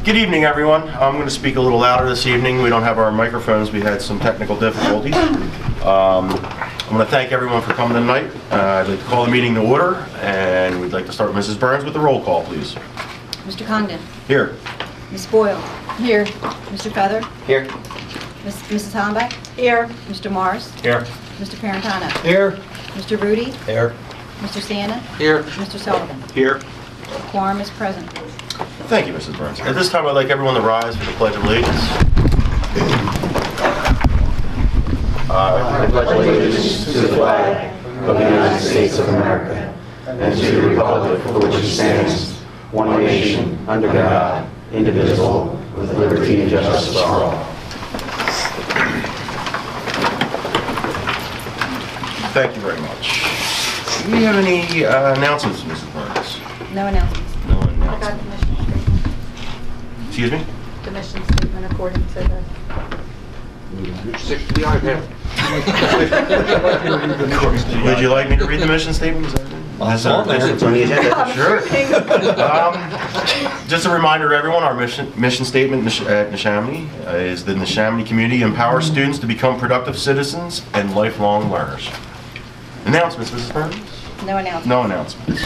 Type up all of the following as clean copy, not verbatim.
Good evening, everyone. I'm going to speak a little louder this evening. We don't have our microphones. We had some technical difficulties. I'm going to thank everyone for coming tonight. I'd like to call the meeting to order, and we'd like to start with Mrs. Burns with the roll call, please. Mr. Congdon. Here. Ms. Boyle. Here. Mr. Feather. Here. Mrs. Hollenbeck. Here. Mr. Morris. Here. Mr. Parentano. Here. Mr. Rudy. Here. Mr. Santa. Here. Mr. Sullivan. Here. Quorum is present. Thank you, Mrs. Burns. At this time, I'd like everyone to rise for the Pledge of Allegiance. I pledge allegiance to the flag of the United States of America and to the republic for which it stands, one nation, under God, indivisible, with liberty and justice for all. Thank you very much. Do we have any announcements, Mrs. Burns? No announcements. No I got announcements. the mission statement. Excuse me? The mission statement according to the... Would you like me to read the mission statement? Is that it? It's on the agenda. Sure. Just a reminder to everyone, our mission statement at Neshaminy is the Neshaminy community empowers students to become productive citizens and lifelong learners. Announcements, Mrs. Burns? No announcements. No announcements.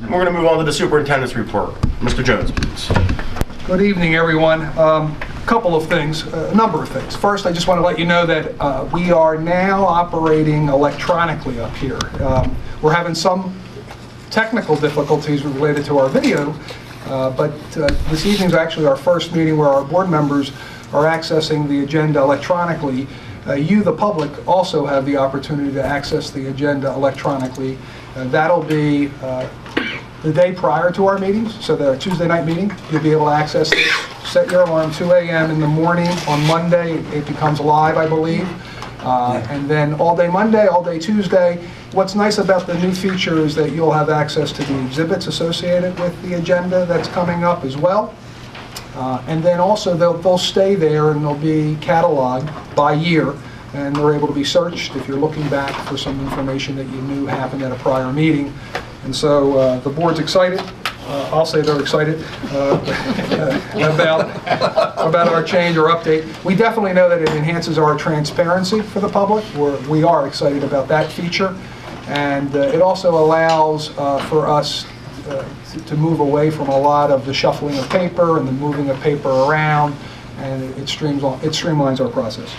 We're going to move on to the superintendent's report. Mr. Jones, please. Good evening, everyone. A couple of things, a number of things. First, I just want to let you know that we are now operating electronically up here. We're having some technical difficulties related to our video, but this evening is actually our first meeting where our board members are accessing the agenda electronically. You, the public, also have the opportunity to access the agenda electronically. That'll be the day prior to our meetings, so the Tuesday night meeting, you'll be able to access it. Set your alarm 2 a.m. in the morning on Monday. It becomes live, I believe. And then all day Monday, all day Tuesday. What's nice about the new feature is that you'll have access to the exhibits associated with the agenda that's coming up as well. And then also they'll stay there and they'll be cataloged by year, and they're able to be searched if you're looking back for some information that you knew happened at a prior meeting. And so the board's excited. I'll say they're excited about our change or update. We definitely know that it enhances our transparency for the public. We are excited about that feature. And it also allows for us to move away from a lot of the shuffling of paper and the moving of paper around, and it streamlines our process.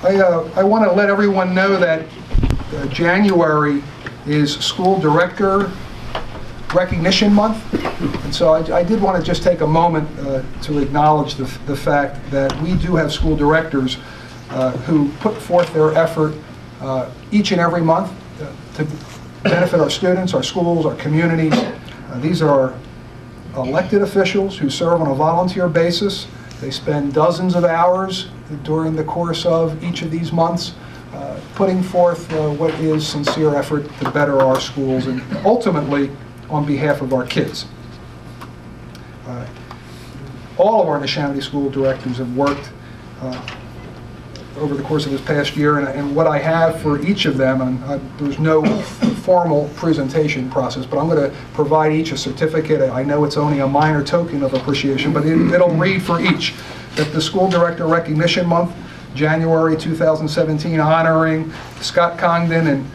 I want to let everyone know that January is School Director Recognition Month, and so I did want to just take a moment to acknowledge the fact that we do have school directors who put forth their effort each and every month to benefit our students, our schools, our communities. These are elected officials who serve on a volunteer basis. They spend dozens of hours during the course of each of these months putting forth what is sincere effort to better our schools and ultimately on behalf of our kids. All of our Neshaminy school directors have worked over the course of this past year, and what I have for each of them, there's no formal presentation process, but I'm going to provide each a certificate. I know it's only a minor token of appreciation, but it'll read for each that the School Director Recognition Month, January 2017, honoring Scott Congdon, and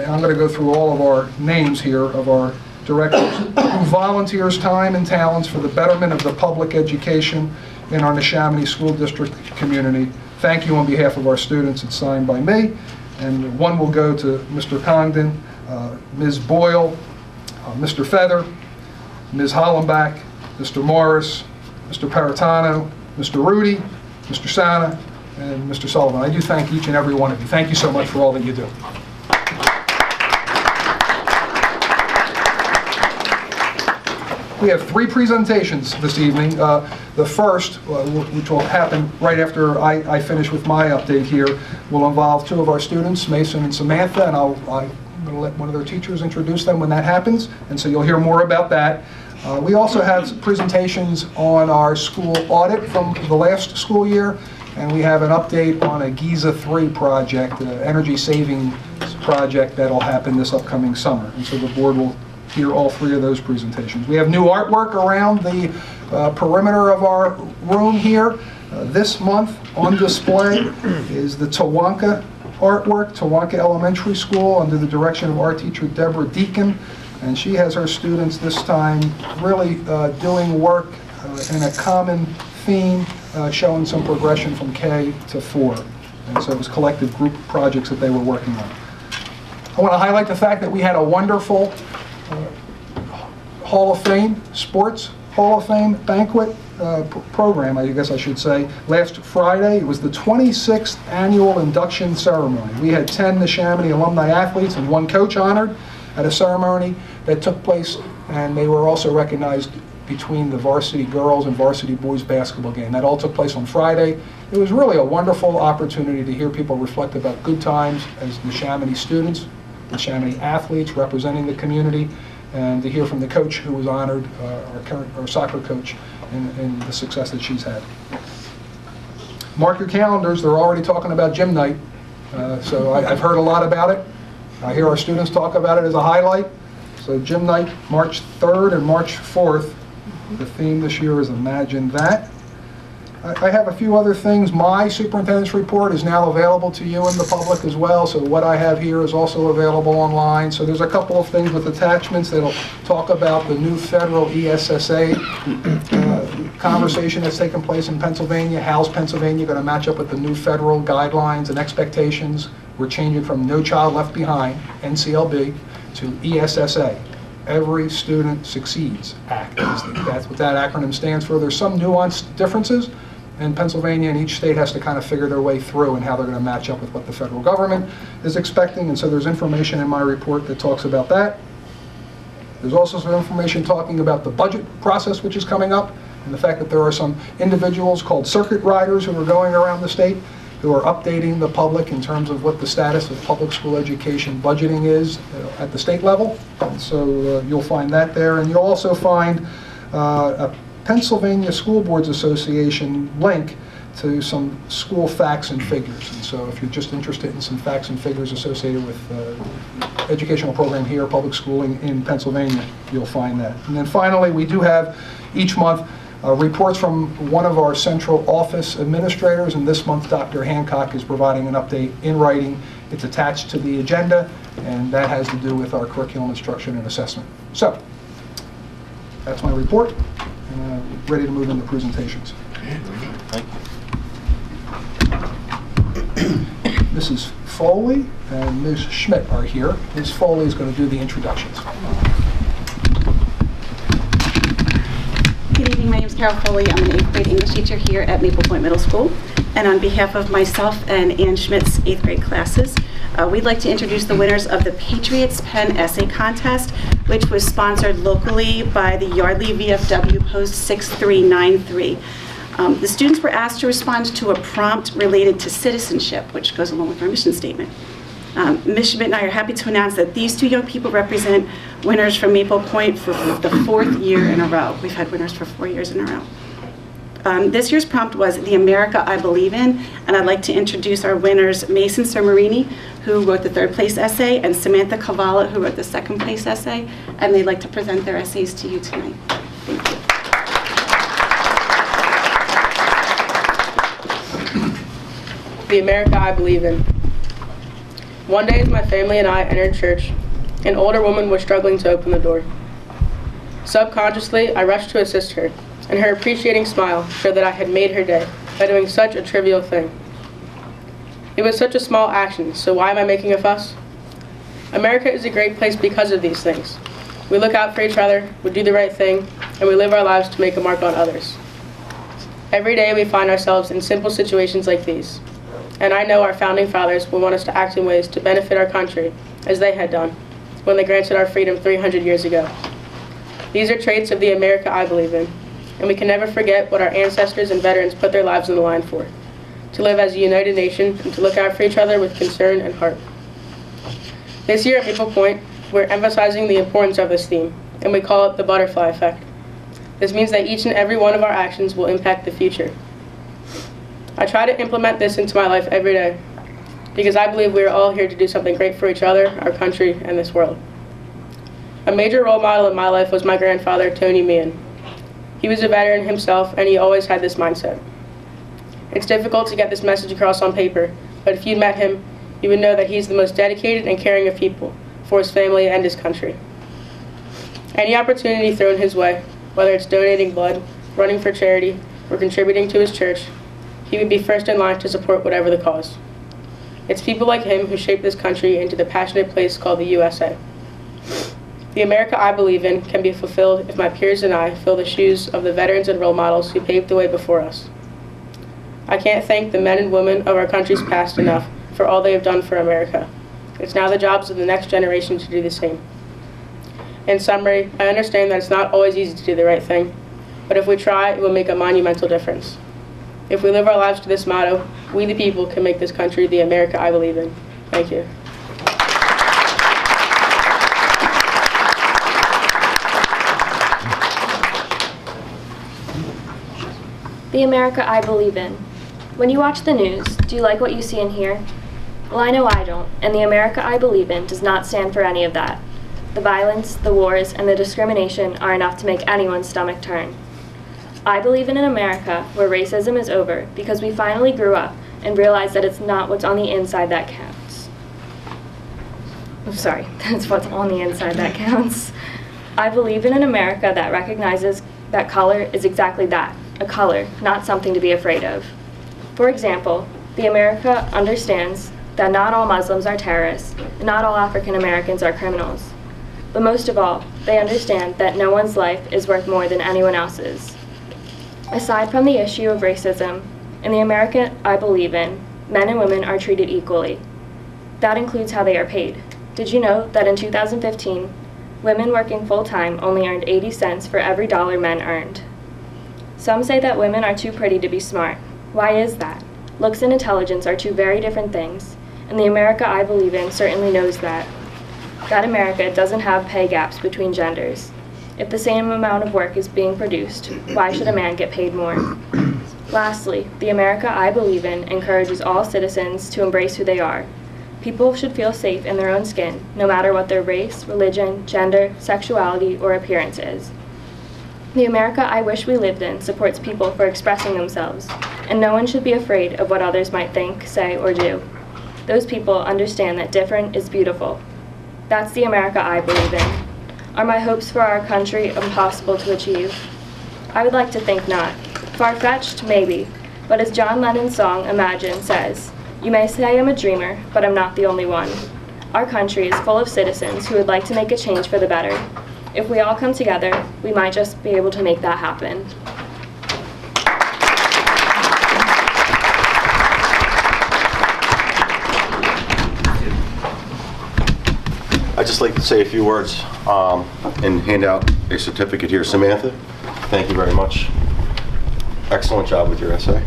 I'm going to go through all of our names here of our directors, who volunteers time and talents for the betterment of the public education in our Neshaminy School District community. Thank you on behalf of our students. It's signed by me, and one will go to Mr. Congdon, Ms. Boyle, Mr. Feather, Ms. Hollenbeck, Mr. Morris, Mr. Parentano, Mr. Rudy, Mr. Santa, and Mr. Sullivan. I do thank each and every one of you. Thank you so much for all that you do. We have 3 presentations this evening. The first, which will happen right after I finish with my update here, will involve 2 of our students, Mason and Samantha, and I'm going to let one of their teachers introduce them when that happens, and so you'll hear more about that. We also have presentations on our school audit from the last school year, and we have an update on a GIZA 3 project, an energy saving project that'll happen this upcoming summer. And so the board will hear all three of those presentations. We have new artwork around the perimeter of our room here. This month on display is the Tawanka artwork, Tawanka Elementary School, under the direction of art teacher Deborah Deacon. And she has her students this time really doing work in a common theme, showing some progression from K to 4. And so it was collective group projects that they were working on. I want to highlight the fact that we had a wonderful Hall of Fame, Sports Hall of Fame banquet program, I guess I should say, last Friday. It was the 26th annual induction ceremony. We had 10 Neshaminy alumni athletes and 1 coach honored at a ceremony that took place, and they were also recognized between the varsity girls and varsity boys basketball game. That all took place on Friday. It was really a wonderful opportunity to hear people reflect about good times as Neshaminy students, Neshaminy athletes representing the community, and to hear from the coach who was honored, our soccer coach, in the success that she's had. Mark your calendars, they're already talking about gym night, so I've heard a lot about it. I hear our students talk about it as a highlight. So gym night, March 3rd and March 4th. The theme this year is Imagine That. I have a few other things. My superintendent's report is now available to you and the public as well, so what I have here is also available online. So there's a couple of things with attachments that'll talk about the new federal ESSA conversation that's taken place in Pennsylvania. How's Pennsylvania going to match up with the new federal guidelines and expectations? We're changing from No Child Left Behind, NCLB, to ESSA. Every Student Succeeds Act. That's what that acronym stands for. There's some nuanced differences, and Pennsylvania and each state has to kind of figure their way through and how they're going to match up with what the federal government is expecting, and so there's information in my report that talks about that. There's also some information talking about the budget process which is coming up, and the fact that there are some individuals called circuit riders who are going around the state who are updating the public in terms of what the status of public school education budgeting is at the state level. And so you'll find that there, and you'll also find a Pennsylvania School Boards Association link to some school facts and figures. And so if you're just interested in some facts and figures associated with educational program here, public schooling in Pennsylvania, you'll find that. And then finally, we do have each month reports from one of our central office administrators, and this month Dr. Hancock is providing an update in writing. It's attached to the agenda, and that has to do with our curriculum instruction and assessment. So, that's my report, and ready to move into presentations. Thank you. Mrs. Foley and Ms. Schmidt are here. Ms. Foley is going to do the introductions. Good evening, my name is Carol Foley. I'm an 8th grade English teacher here at Maple Point Middle School. And on behalf of myself and Ann Schmidt's 8th grade classes, we'd like to introduce the winners of the Patriots Pen Essay Contest, which was sponsored locally by the Yardley VFW Post 6393. The students were asked to respond to a prompt related to citizenship, which goes along with our mission statement. Ms. Schmidt and I are happy to announce that these 2 young people represent winners from Maple Point for the 4th year in a row. We've had winners for 4 years in a row. This year's prompt was The America I Believe In, and I'd like to introduce our winners, Mason Sermarini, who wrote the 3rd place essay, and Samantha Cavallo, who wrote the 2nd place essay, and they'd like to present their essays to you tonight. Thank you. The America I Believe In. One day as my family and I entered church, an older woman was struggling to open the door. Subconsciously, I rushed to assist her, and her appreciating smile showed that I had made her day by doing such a trivial thing. It was such a small action, so why am I making a fuss? America is a great place because of these things. We look out for each other, we do the right thing, and we live our lives to make a mark on others. Every day we find ourselves in simple situations like these. And I know our founding fathers will want us to act in ways to benefit our country, as they had done, when they granted our freedom 300 years ago. These are traits of the America I believe in, and we can never forget what our ancestors and veterans put their lives on the line for, to live as a united nation and to look out for each other with concern and heart. This year at Maple Point, we're emphasizing the importance of this theme, and we call it the butterfly effect. This means that each and every one of our actions will impact the future. I try to implement this into my life every day because I believe we are all here to do something great for each other, our country, and this world. A major role model in my life was my grandfather, Tony Meehan. He was a veteran himself, and he always had this mindset. It's difficult to get this message across on paper, but if you met him, you would know that he's the most dedicated and caring of people for his family and his country. Any opportunity thrown his way, whether it's donating blood, running for charity, or contributing to his church, he would be first in line to support whatever the cause. It's people like him who shape this country into the passionate place called the USA. The America I believe in can be fulfilled if my peers and I fill the shoes of the veterans and role models who paved the way before us. I can't thank the men and women of our country's past enough for all they have done for America. It's now the jobs of the next generation to do the same. In summary, I understand that it's not always easy to do the right thing, but if we try, it will make a monumental difference. If we live our lives to this motto, we the people can make this country the America I believe in. Thank you. The America I believe in. When you watch the news, do you like what you see and hear? Well, I know I don't, and the America I believe in does not stand for any of that. The violence, the wars, and the discrimination are enough to make anyone's stomach turn. I believe in an America where racism is over because we finally grew up and realized that it's not what's on the inside that counts. I'm sorry, that's what's on the inside that counts. I believe in an America that recognizes that color is exactly that, a color, not something to be afraid of. For example, the America understands that not all Muslims are terrorists and not all African Americans are criminals. But most of all, they understand that no one's life is worth more than anyone else's. Aside from the issue of racism, in the America I believe in, men and women are treated equally. That includes how they are paid. Did you know that in 2015, women working full-time only earned 80 cents for every dollar men earned? Some say that women are too pretty to be smart. Why is that? Looks and intelligence are two very different things, and the America I believe in certainly knows that. That America doesn't have pay gaps between genders. If the same amount of work is being produced, why should a man get paid more? Lastly, the America I believe in encourages all citizens to embrace who they are. People should feel safe in their own skin, no matter what their race, religion, gender, sexuality, or appearance is. The America I wish we lived in supports people for expressing themselves, and no one should be afraid of what others might think, say, or do. Those people understand that different is beautiful. That's the America I believe in. Are my hopes for our country impossible to achieve? I would like to think not. Far-fetched? Maybe. But as John Lennon's song, Imagine, says, you may say I'm a dreamer, but I'm not the only one. Our country is full of citizens who would like to make a change for the better. If we all come together, we might just be able to make that happen. I'd just like to say a few words and hand out a certificate here. Samantha, thank you very much. Excellent job with your essay.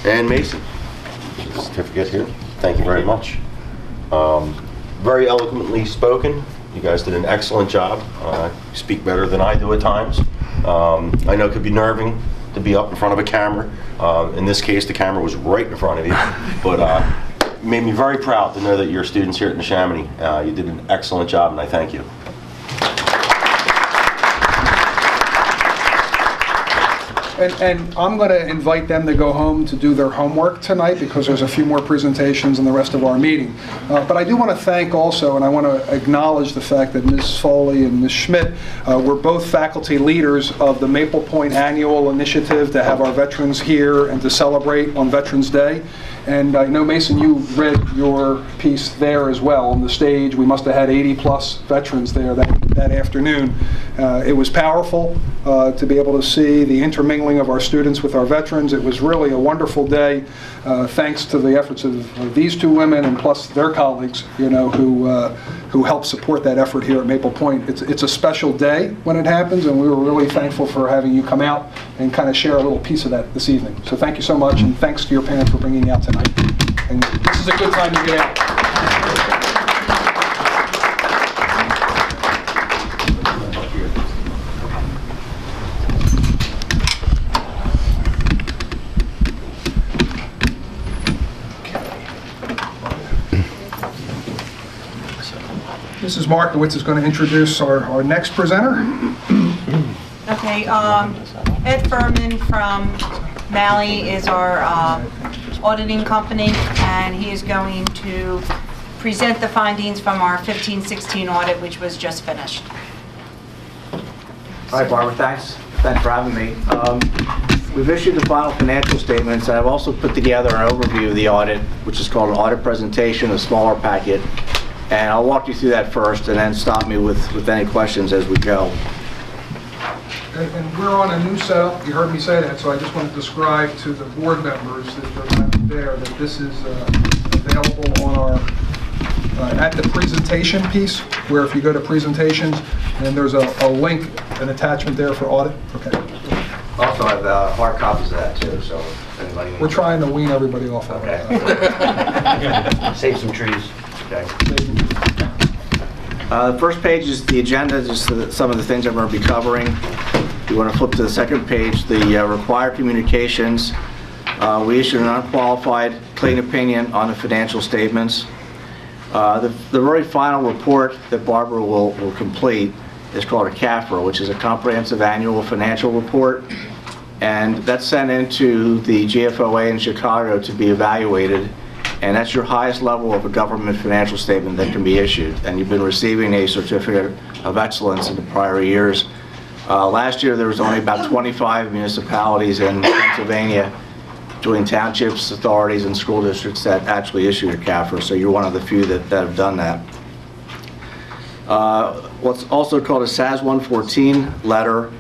And Mason, certificate here. Thank you very much. Very eloquently spoken. You guys did an excellent job. You speak better than I do at times. I know it could be nerving to be up in front of a camera. In this case, the camera was right in front of you. But it made me very proud to know that your students here at Neshaminy, you did an excellent job, and I thank you. And I'm going to invite them to go home to do their homework tonight because there's a few more presentations in the rest of our meeting. But I do want to thank also, and I want to acknowledge the fact that Ms. Foley and Ms. Schmidt were both faculty leaders of the Maple Point Annual Initiative to have our veterans here and to celebrate on Veterans Day. And I know, Mason, you read your piece there as well on the stage. We must have had 80-plus veterans there that afternoon. It was powerful to be able to see the intermingling of our students with our veterans. It was really a wonderful day, thanks to the efforts of these two women and plus their colleagues, who helped support that effort here at Maple Point. It's a special day when it happens, and we were really thankful for having you come out and kind of share a little piece of that this evening. So thank you so much, and thanks to your parents for bringing you out tonight. And this is a good time to get out. Mrs. Markowitz is going to introduce our next presenter. Okay, Ed Furman from Malley is our auditing company, and he is going to present the findings from our 15-16 audit, which was just finished. All right, Barbara, thanks. Thanks for having me. We've issued the final financial statements, and I've also put together an overview of the audit, which is called an audit presentation, a smaller packet. And I'll walk you through that first, and then stop me with any questions as we go. And we're on a new setup. You heard me say that, so I just want to describe to the board members that are not there that this is available on our at the presentation piece, where if you go to presentations, and there's a link, an attachment there for audit. Okay. Also, I have hard copies of that too, so if anybody needs. We're trying to wean everybody off of Okay. Save some trees. Okay. The first page is the agenda, just some of the things I'm going to be covering. You want to flip to the second page, the required communications. We issued an unqualified clean opinion on the financial statements. The very final report that Barbara will complete is called a CAFR, which is a Comprehensive Annual Financial Report. And that's sent into the GFOA in Chicago to be evaluated. And that's your highest level of a government financial statement that can be issued. And you've been receiving a certificate of excellence in the prior years. Last year there was only about 25 municipalities in Pennsylvania, between townships, authorities, and school districts that actually issued a CAFR, so you're one of the few that have done that. What's also called a SAS 114 letter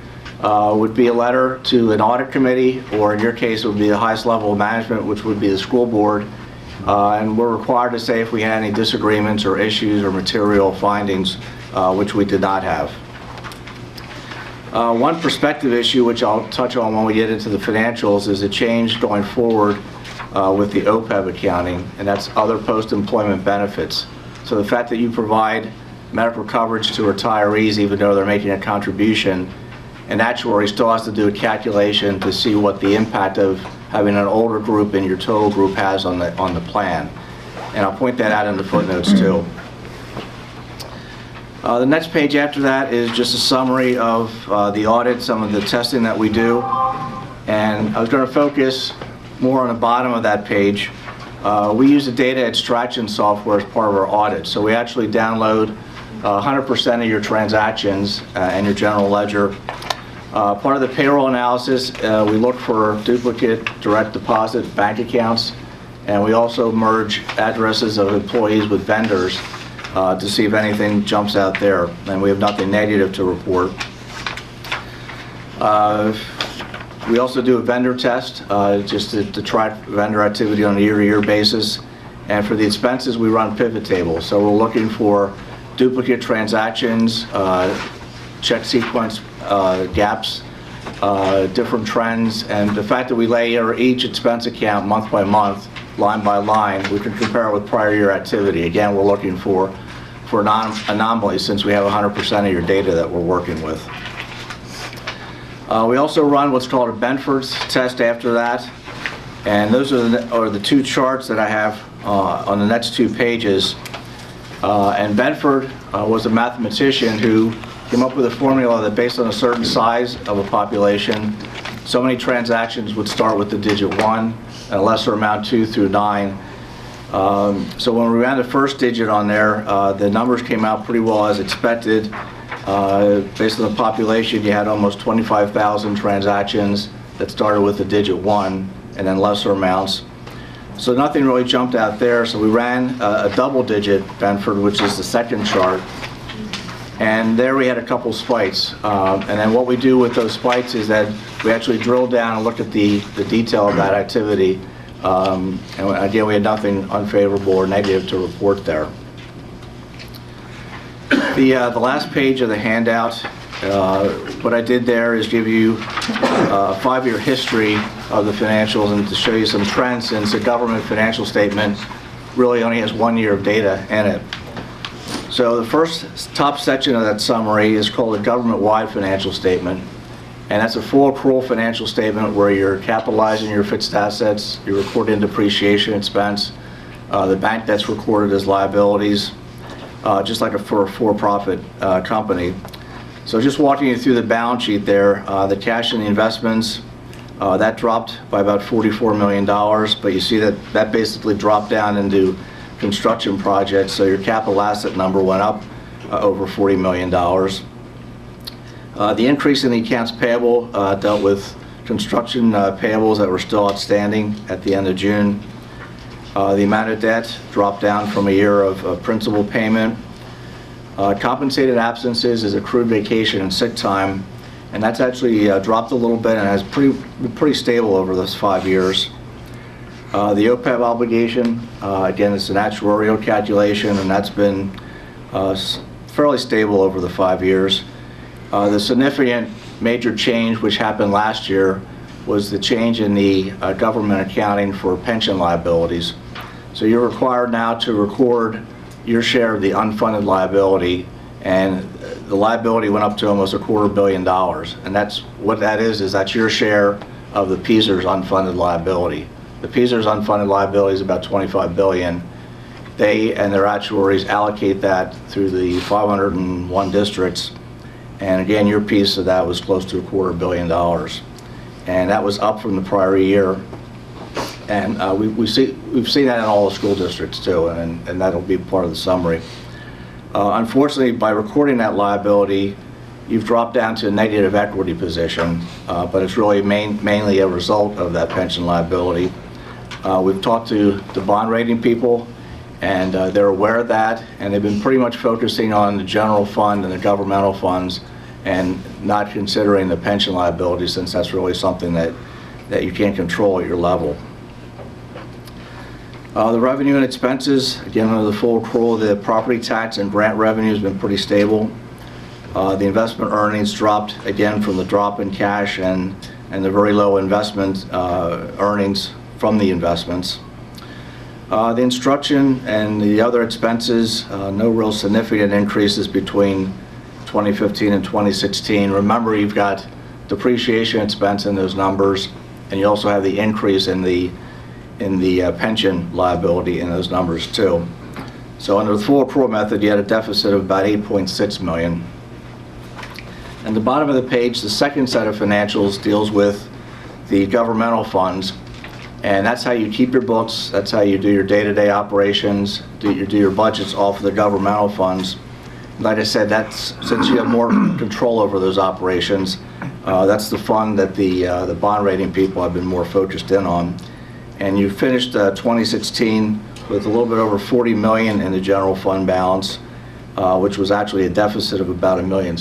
would be a letter to an audit committee, or in your case it would be the highest level of management, which would be the school board, and we're required to say if we had any disagreements or issues or material findings, which we did not have. One perspective issue, which I'll touch on when we get into the financials, is a change going forward with the OPEB accounting, and that's other post-employment benefits. So the fact that you provide medical coverage to retirees even though they're making a contribution, an actuary still has to do a calculation to see what the impact of having an older group in your total group has on the plan. And I'll point that out in the footnotes too. The next page after that is just a summary of the audit, some of the testing that we do. And I was going to focus more on the bottom of that page. We use a data extraction software as part of our audit. So we actually download 100% of your transactions and your general ledger. Part of the payroll analysis, we look for duplicate direct deposit bank accounts, and we also merge addresses of employees with vendors to see if anything jumps out there, and we have nothing negative to report. We also do a vendor test just to track vendor activity on a year-to-year basis, and for the expenses we run pivot tables. So we're looking for duplicate transactions, check sequence gaps, different trends, and the fact that we layer each expense account month by month, line by line, we can compare it with prior year activity. Again, we're looking for anomalies since we have 100% of your data that we're working with. We also run what's called a Benford's test after that, and those are the two charts that I have on the next two pages. And Benford was a mathematician who came up with a formula that based on a certain size of a population, so many transactions would start with the digit 1 and a lesser amount 2 through 9. So when we ran the first digit on there, the numbers came out pretty well as expected. Based on the population, you had almost 25,000 transactions that started with the digit 1 and then lesser amounts. So nothing really jumped out there, so we ran a double digit Benford, which is the second chart. And there we had a couple spikes. And then what we do with those spikes is that we actually drill down and look at the detail of that activity. And again, we had nothing unfavorable or negative to report there. The last page of the handout, what I did there is give you a 5-year history of the financials and to show you some trends, since the government financial statement really only has 1 year of data in it. So the first top section of that summary is called a government-wide financial statement, and that's a full accrual financial statement where you're capitalizing your fixed assets, you're recording depreciation expense, the bank that's recorded as liabilities. just like for a for-profit company. So just walking you through the balance sheet there, the cash and the investments, that dropped by about $44 million, but you see that that basically dropped down into construction projects, so your capital asset number went up over $40 million. The increase in the accounts payable dealt with construction payables that were still outstanding at the end of June. The amount of debt dropped down from a year of principal payment. Compensated absences is accrued vacation and sick time, and that's actually dropped a little bit and has pretty stable over those 5 years. The OPEB obligation, again, it's an actuarial calculation, and that's been fairly stable over the 5 years. The significant major change which happened last year was the change in the government accounting for pension liabilities. So you're required now to record your share of the unfunded liability, and the liability went up to almost $250 million. And that's what that is that's your share of the PSER's unfunded liability. The PSER's unfunded liability is about $25 billion. They and their actuaries allocate that through the 501 districts. And again, your piece of that was close to $250 million. And that was up from the prior year. And we've seen that in all the school districts too, and that'll be part of the summary. Unfortunately, by recording that liability, you've dropped down to a negative equity position, but it's really mainly a result of that pension liability. We've talked to the bond rating people, and they're aware of that, and they've been pretty much focusing on the general fund and the governmental funds and not considering the pension liability, since that's really something that you can't control at your level. The revenue and expenses, again, under the full accrual, the property tax and grant revenue has been pretty stable. The investment earnings dropped, again, from the drop in cash and the very low investment earnings from the investments. The instruction and the other expenses, no real significant increases between 2015 and 2016. Remember, you've got depreciation expense in those numbers, and you also have the increase in the pension liability in those numbers too. So under the full accrual method, you had a deficit of about $8.6 million. And the bottom of the page, the second set of financials deals with the governmental funds, and that's how you keep your books, that's how you do your day-to-day operations, do your budgets off of the governmental funds. Like I said, that's, since you have more control over those operations, that's the fund that the bond rating people have been more focused in on. And you finished 2016 with a little bit over $40 million in the general fund balance, which was actually a deficit of about $1.6 million.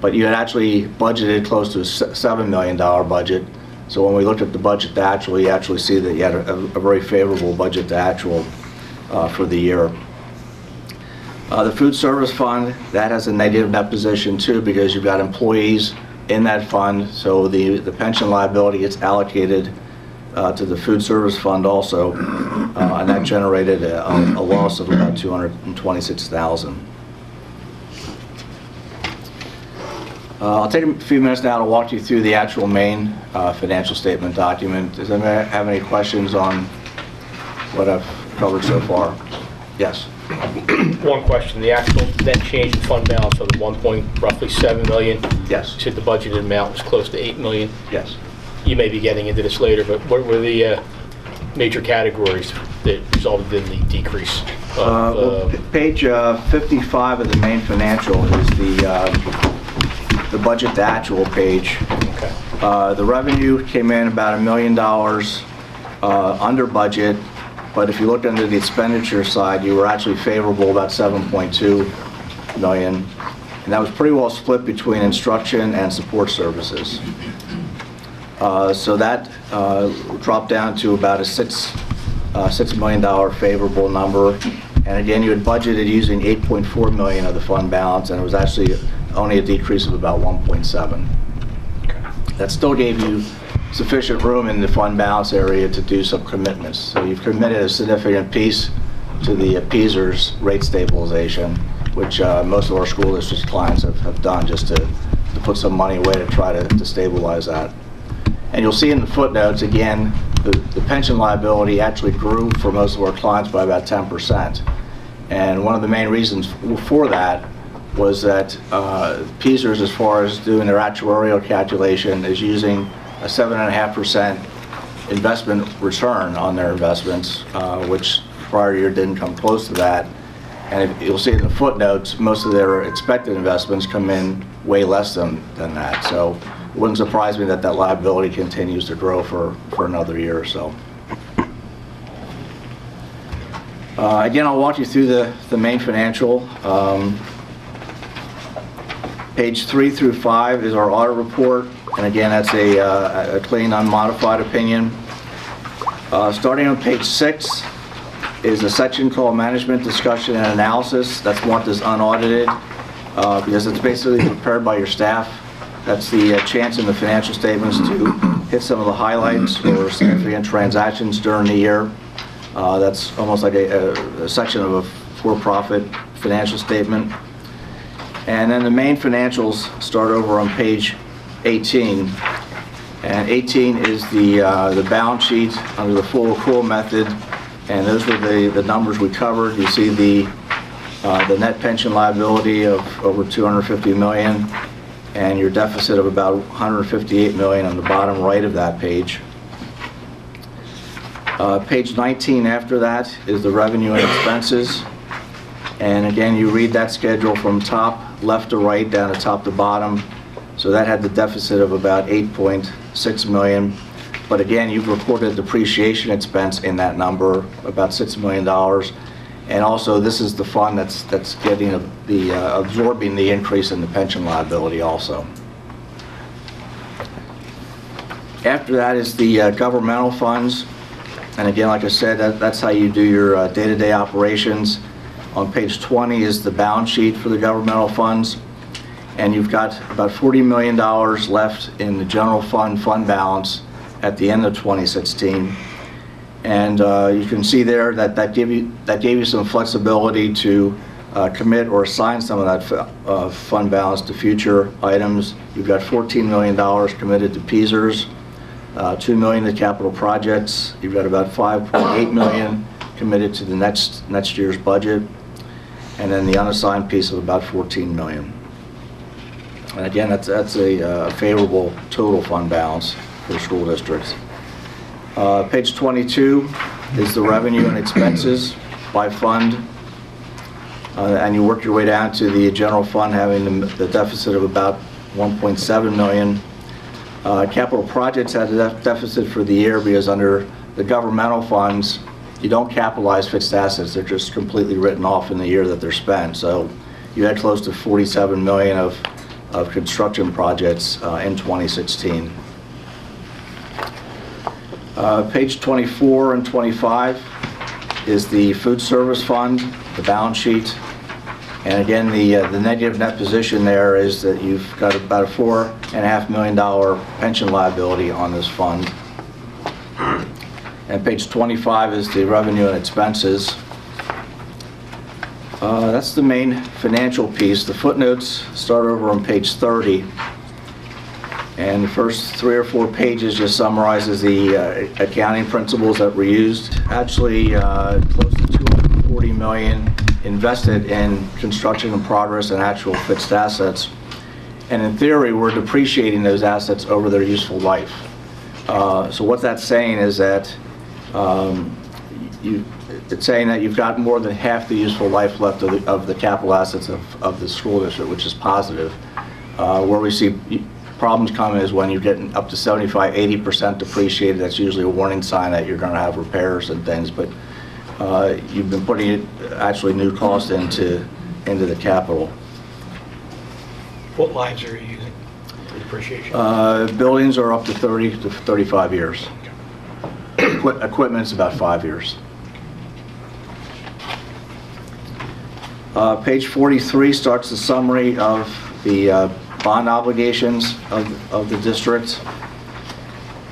But you had actually budgeted close to a $7 million budget. So when we looked at the budget to actual, you actually see that you had a very favorable budget to actual for the year. The food service fund, that has a negative net position too, because you've got employees in that fund, so the pension liability gets allocated to the food service fund also, and that generated a loss of about $226,000. I'll take a few minutes now to walk you through the actual main financial statement document. Does anyone have any questions on what I've covered so far? Yes. One question, the actual net change in fund balance of the roughly $7 million. Yes. You said the budgeted amount was close to $8 million. Yes. You may be getting into this later, but what were the major categories that resulted in the decrease? Well, page 55 of the main financial is the budget to actual page. Okay. The revenue came in about $1 million under budget, but if you look under the expenditure side, you were actually favorable about $7.2 million, and that was pretty well split between instruction and support services. So that dropped down to about a $6 million favorable number. And again, you had budgeted using $8.4 million of the fund balance, and it was actually only a decrease of about 1.7. Okay. That still gave you sufficient room in the fund balance area to do some commitments. So you've committed a significant piece to the PSER's rate stabilization, which most of our school district clients have done just to put some money away to try to stabilize that. And you'll see in the footnotes, again, the pension liability actually grew for most of our clients by about 10%. And one of the main reasons for that was that PSERS, as far as doing their actuarial calculation, is using a 7.5% investment return on their investments, which prior year didn't come close to that. And if you'll see in the footnotes, most of their expected investments come in way less than that. So it wouldn't surprise me that that liability continues to grow for another year or so. Again, I'll walk you through the main financial. Page 3 through 5 is our audit report, and again, that's a clean, unmodified opinion. Starting on page 6 is a section called Management Discussion and Analysis. That's marked as unaudited because it's basically prepared by your staff. That's the chance in the financial statements to hit some of the highlights or significant transactions during the year. That's almost like a section of a for-profit financial statement. And then the main financials start over on page 18. And 18 is the balance sheet under the full accrual method. And those were the numbers we covered. You see the net pension liability of over $250 million and your deficit of about $158 million on the bottom right of that page. Page 19 after that is the revenue and expenses. And again, you read that schedule from top left to right, down to top to bottom. So that had the deficit of about $8.6 million. But again, you've reported depreciation expense in that number, about $6 million. And also, this is the fund that's getting absorbing the increase in the pension liability also. After that is the governmental funds. And again, like I said, that's how you do your day-to-day operations. On page 20 is the balance sheet for the governmental funds. And you've got about $40 million left in the general fund balance at the end of 2016. And you can see there that gave you some flexibility to commit or assign some of that fund balance to future items. You've got $14 million committed to PSERS, $2 million to capital projects. You've got about $5.8 million committed to the next year's budget, and then the unassigned piece of about $14 million. And again, that's a favorable total fund balance for school districts. Page 22 is the revenue and expenses by fund, and you work your way down to the general fund having the deficit of about $1.7 million. Capital projects had a deficit for the year because under the governmental funds, you don't capitalize fixed assets. They're just completely written off in the year that they're spent. So you had close to $47 million of construction projects in 2016. Page 24 and 25 is the food service fund, the balance sheet. And again, the negative net position there is that you've got about a $4.5 million pension liability on this fund. And page 25 is the revenue and expenses. That's the main financial piece. The footnotes start over on page 30. And the first 3 or 4 pages just summarizes the accounting principles that were used. Actually, close to $240 million invested in construction in progress and actual fixed assets. And in theory, we're depreciating those assets over their useful life. So what that's saying is that it's saying that you've got more than half the useful life left of the capital assets of the school district, which is positive. Where we see problems come is when you're getting up to 75–80% depreciated. That's usually a warning sign that you're going to have repairs and things. But you've been putting actually new cost into the capital. What lines are you using for depreciation? Buildings are up to 30 to 35 years. Equipment's about 5 years. Page 43 starts the summary of the bond obligations of the district.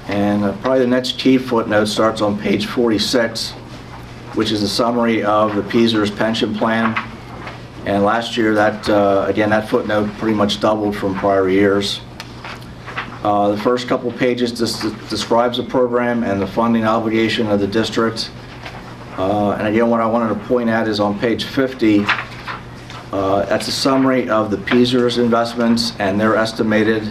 And probably the next key footnote starts on page 46, which is a summary of the PSERS pension plan. And last year, again, that footnote pretty much doubled from prior years. The first couple pages describes the program and the funding obligation of the district. And again, what I wanted to point out is on page 50, that's a summary of the PSERS investments and their estimated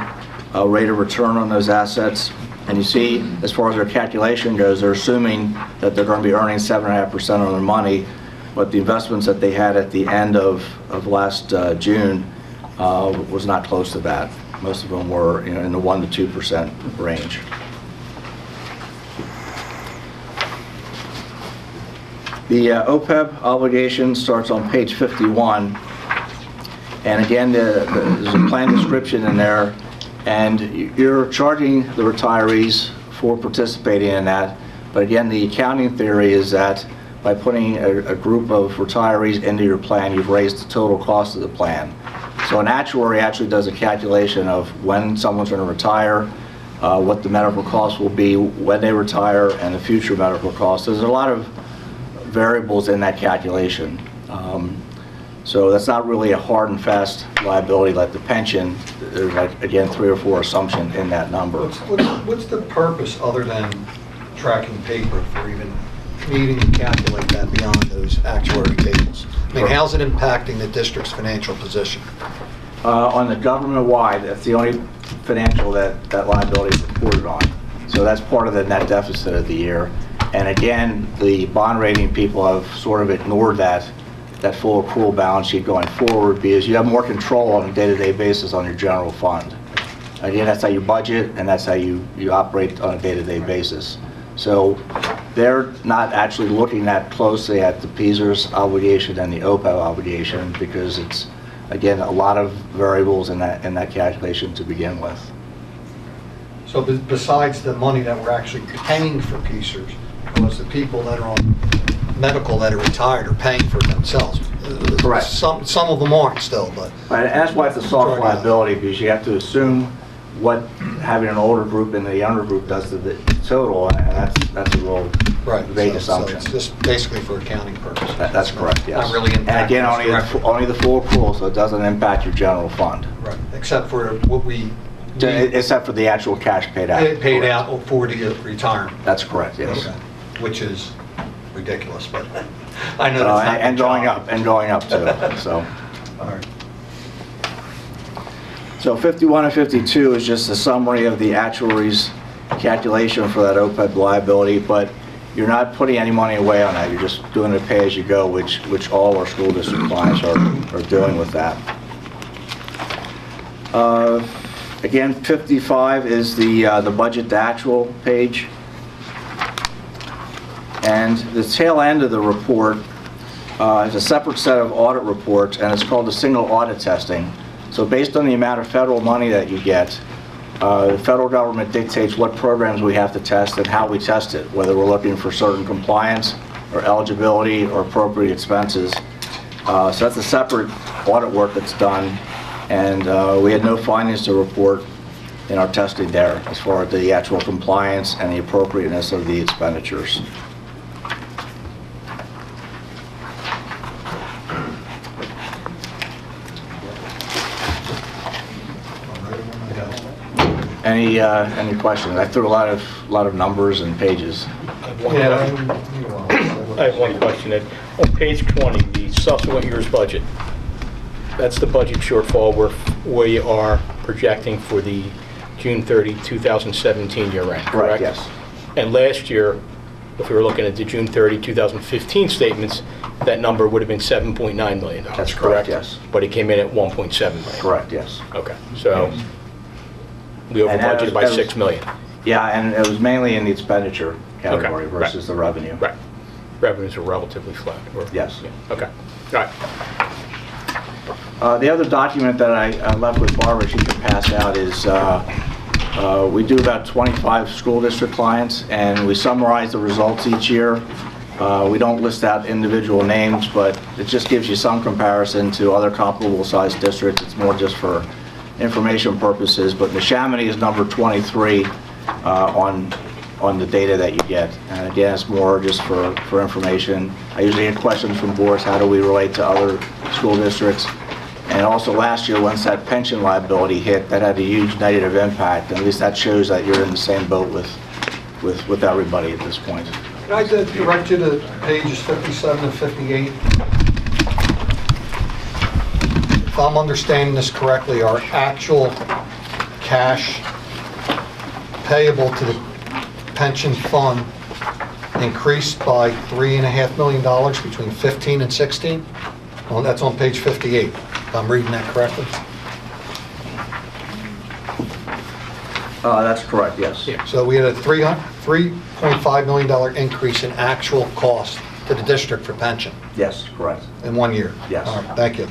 rate of return on those assets. And you see, as far as their calculation goes, they're assuming that they're going to be earning 7.5% on their money, but the investments that they had at the end of last June was not close to that. Most of them were in the 1 to 2% range. The OPEB obligation starts on page 51, and again, there's a plan description in there, and you're charging the retirees for participating in that, but again, the accounting theory is that by putting a group of retirees into your plan, you've raised the total cost of the plan. So an actuary actually does a calculation of when someone's going to retire, what the medical costs will be when they retire, and the future medical costs. There's a lot of variables in that calculation. So that's not really a hard and fast liability like the pension. There's, like, again, 3 or 4 assumptions in that number. What's the purpose other than tracking paper for even needing to calculate that beyond those actuary tables? I mean, how's it impacting the district's financial position? On the government-wide, that's the only financial that liability is reported on. So that's part of the net deficit of the year. And again, the bond rating people have sort of ignored that full accrual balance sheet going forward because you have more control on a day-to-day basis on your general fund. Again, that's how you budget and that's how you operate on a day-to-day basis. So they're not actually looking that closely at the PSERS obligation and the OPEB obligation because it's, again, a lot of variables in that calculation to begin with. So besides the money that we're actually paying for PSERS, was the people that are on medical that are retired are paying for themselves. Correct. Some of them aren't still, but... Right, and that's why it's a soft liability, because you have to assume what having an older group and a younger group does to the total, and that's a real vague assumption. So it's just basically for accounting purposes. That's correct, yes. Not really impacting and again, us only the full accrual, so it doesn't impact your general fund. Right, except for what we... Except for the actual cash paid out. Paid out for the retirement. That's correct, yes. Okay. Which is ridiculous, but I know that's not and going up, too, so. All right. So 51 and 52 is just a summary of the actuary's calculation for that OPEB liability, but you're not putting any money away on that. You're just doing it pay-as-you-go, which all our school district clients are doing with that. Again, 55 is the budget to actual page. And the tail end of the report is a separate set of audit reports, and it's called the single audit testing. So based on the amount of federal money that you get, the federal government dictates what programs we have to test and how we test it, whether we're looking for certain compliance or eligibility or appropriate expenses. So that's a separate audit work that's done, and we had no findings to report in our testing there as far as the actual compliance and the appropriateness of the expenditures. Any questions? I threw a lot of numbers and pages. I have one question. On page 20, the subsequent year's budget, that's the budget shortfall we are projecting for the June 30, 2017 year end, correct? Yes. And last year, if we were looking at the June 30, 2015 statements, that number would have been $7.9 million. That's correct, yes. But it came in at $1.7 million. Correct, yes. Okay, so we over budgeted by $6 million. Yeah, and it was mainly in the expenditure category Okay, versus the revenue. Right. Revenues are relatively flat. Yes. Yeah. Okay. All right. The other document that I left with Barbara, she can pass out, is we do about 25 school district clients, and we summarize the results each year. We don't list out individual names, but it just gives you some comparison to other comparable sized districts. It's more just for information purposes, but Neshaminy is number 23 on the data that you get. And again, it's more just for information. I usually get questions from boards, how do we relate to other school districts? And also last year, once that pension liability hit, that had a huge negative impact. At least that shows that you're in the same boat with everybody at this point. Can I direct you to pages 57 and 58? If I'm understanding this correctly, our actual cash payable to the pension fund increased by $3.5 million between 15 and 16? Well, that's on page 58, if I'm reading that correctly. That's correct, yes. So we had a $3.5 million increase in actual cost to the district for pension Yes, correct. in 1 year. Yes. All right, thank you.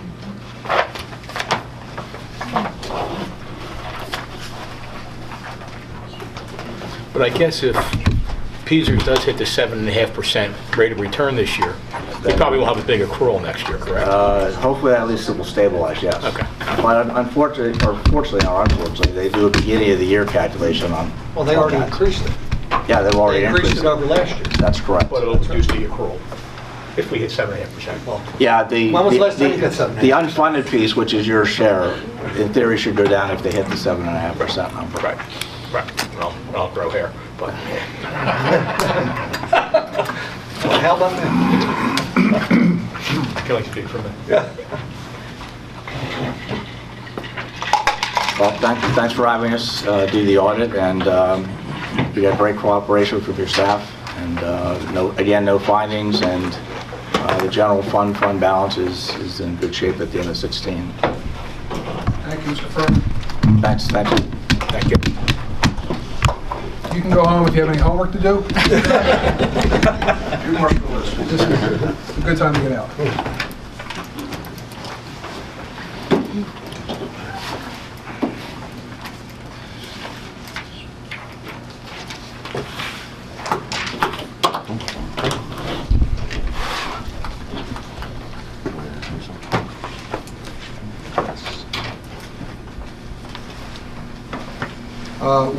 But I guess if Peasers does hit the 7.5% rate of return this year, they probably will have a big accrual next year, correct? Hopefully, at least it will stabilize, yes. Okay. But unfortunately, or fortunately or unfortunately, they do a beginning of the year calculation on. Well, they on already that. increased it. Yeah, they've already They increased it over last year. That's correct. But it'll reduce the accrual if we hit 7.5%. Well, Yeah, When was the last time you got something? the unfunded piece, which is your share, in theory should go down if they hit the 7.5% number. Right, right. Well, I'll grow hair, but. well, how about that? I can only speak for me. Well, thanks for having us do the audit, and we got great cooperation with your staff, and no findings, and the general fund balance is in good shape at the end of 16. Thank you, Mr. Furman. Thanks. Thank you. You can go home if you have any homework to do. This is a good time to get out.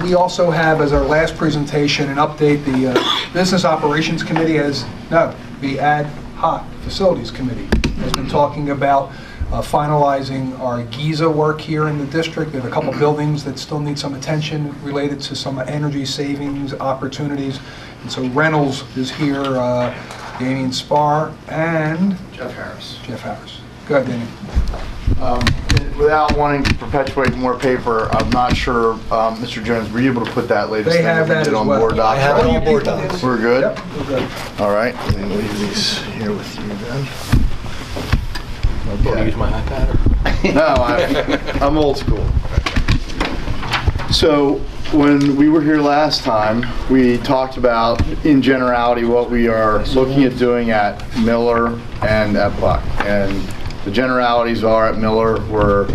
We also have, as our last presentation, an update. The Business Operations Committee the Ad Hoc Facilities Committee has been talking about finalizing our Giza work here in the district. There are a couple buildings that still need some attention related to some energy savings opportunities. And so Reynolds is here, Damien Spar, and Jeff Harris. Go ahead, Damien. Without wanting to perpetuate more paper, I'm not sure, Mr. Jones, were you able to put that latest They thing have we that did as on well. board docs? I have it right? on board docs. We're good? Yep, we're good. All right, let me leave these here with you then. Want to use my iPad or? No, I'm old school. So when we were here last time, we talked about, in generality, what we are looking at doing at Miller and at Buck. And the generalities are at Miller, we're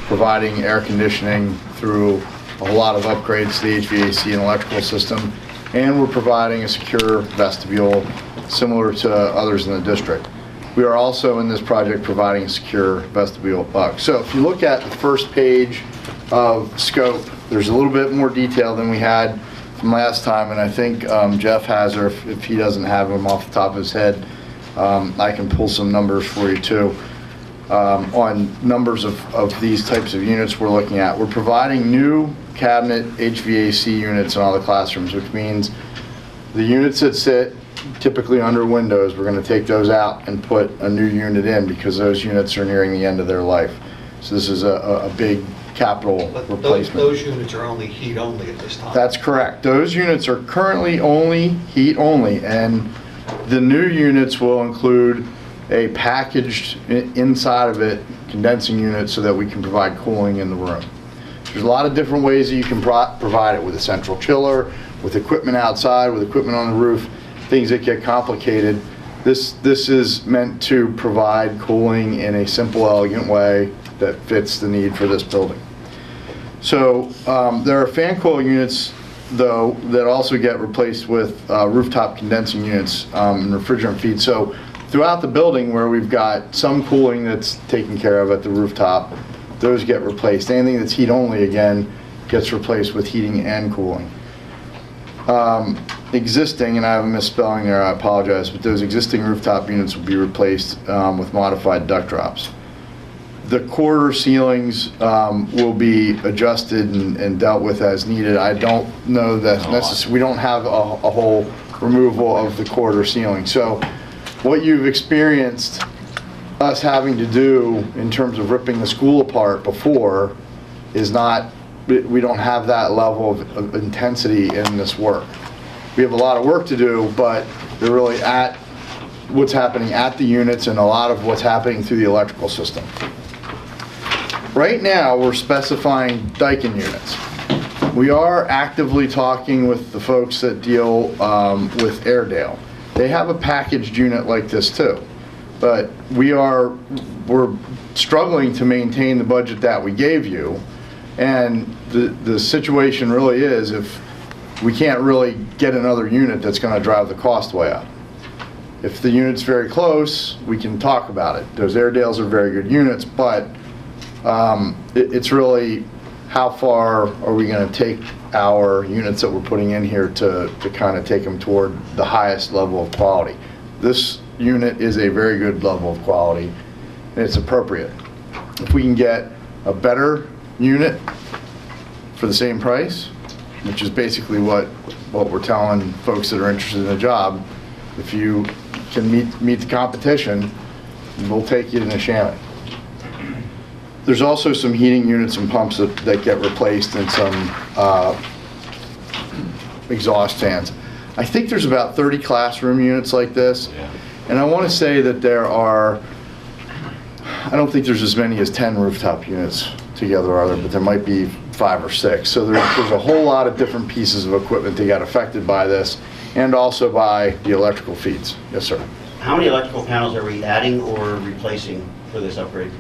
providing air conditioning through a whole lot of upgrades to the HVAC and electrical system. And we're providing a secure vestibule similar to others in the district. We are also in this project providing a secure vestibule at Buck. So if you look at the first page of scope, there's a little bit more detail than we had from last time, and I think Jeff has, or if he doesn't have them off the top of his head, I can pull some numbers for you too. On numbers of these types of units we're looking at. We're providing new cabinet HVAC units in all the classrooms, which means the units that sit typically under windows, we're going to take those out and put a new unit in because those units are nearing the end of their life. So this is a big capital But replacement. those units are only heat only at this time. That's correct. Those units are currently only heat only, and the new units will include a packaged inside of it condensing unit so that we can provide cooling in the room. There's a lot of different ways that you can provide it, with a central chiller, with equipment outside, with equipment on the roof, things that get complicated. This is meant to provide cooling in a simple, elegant way that fits the need for this building. So there are fan coil units, though, that also get replaced with rooftop condensing units and refrigerant feed. So throughout the building where we've got some cooling that's taken care of at the rooftop, those get replaced. Anything that's heat only, again, gets replaced with heating and cooling. Existing, and I have a misspelling there, I apologize, but those existing rooftop units will be replaced with modified duct drops. The corridor ceilings will be adjusted and dealt with as needed. I don't know that necessarily, we don't have a whole removal of the corridor ceiling. So what you've experienced us having to do in terms of ripping the school apart before is not, we don't have that level of intensity in this work. We have a lot of work to do, but they're really at what's happening at the units and a lot of what's happening through the electrical system. Right now, we're specifying Daikin units. We are actively talking with the folks that deal with Airedale. They have a packaged unit like this too, but we're struggling to maintain the budget that we gave you, and the situation really is if we can't really get another unit that's going to drive the cost way up. If the unit's very close, we can talk about it. Those Airedales are very good units, but it's really how far are we going to take our units that we're putting in here to kind of take them toward the highest level of quality. This unit is a very good level of quality, and it's appropriate. If we can get a better unit for the same price, which is basically what we're telling folks that are interested in the job, if you can meet the competition, we'll take you to Neshaminy. There's also some heating units and pumps that get replaced and some exhaust fans. I think there's about 30 classroom units like this, and I want to say that there are, I don't think there's as many as 10 rooftop units together, are there? But there might be 5 or 6. So there's a whole lot of different pieces of equipment that got affected by this, and also by the electrical feeds. Yes, sir. How many electrical panels are we adding or replacing for this upgrade?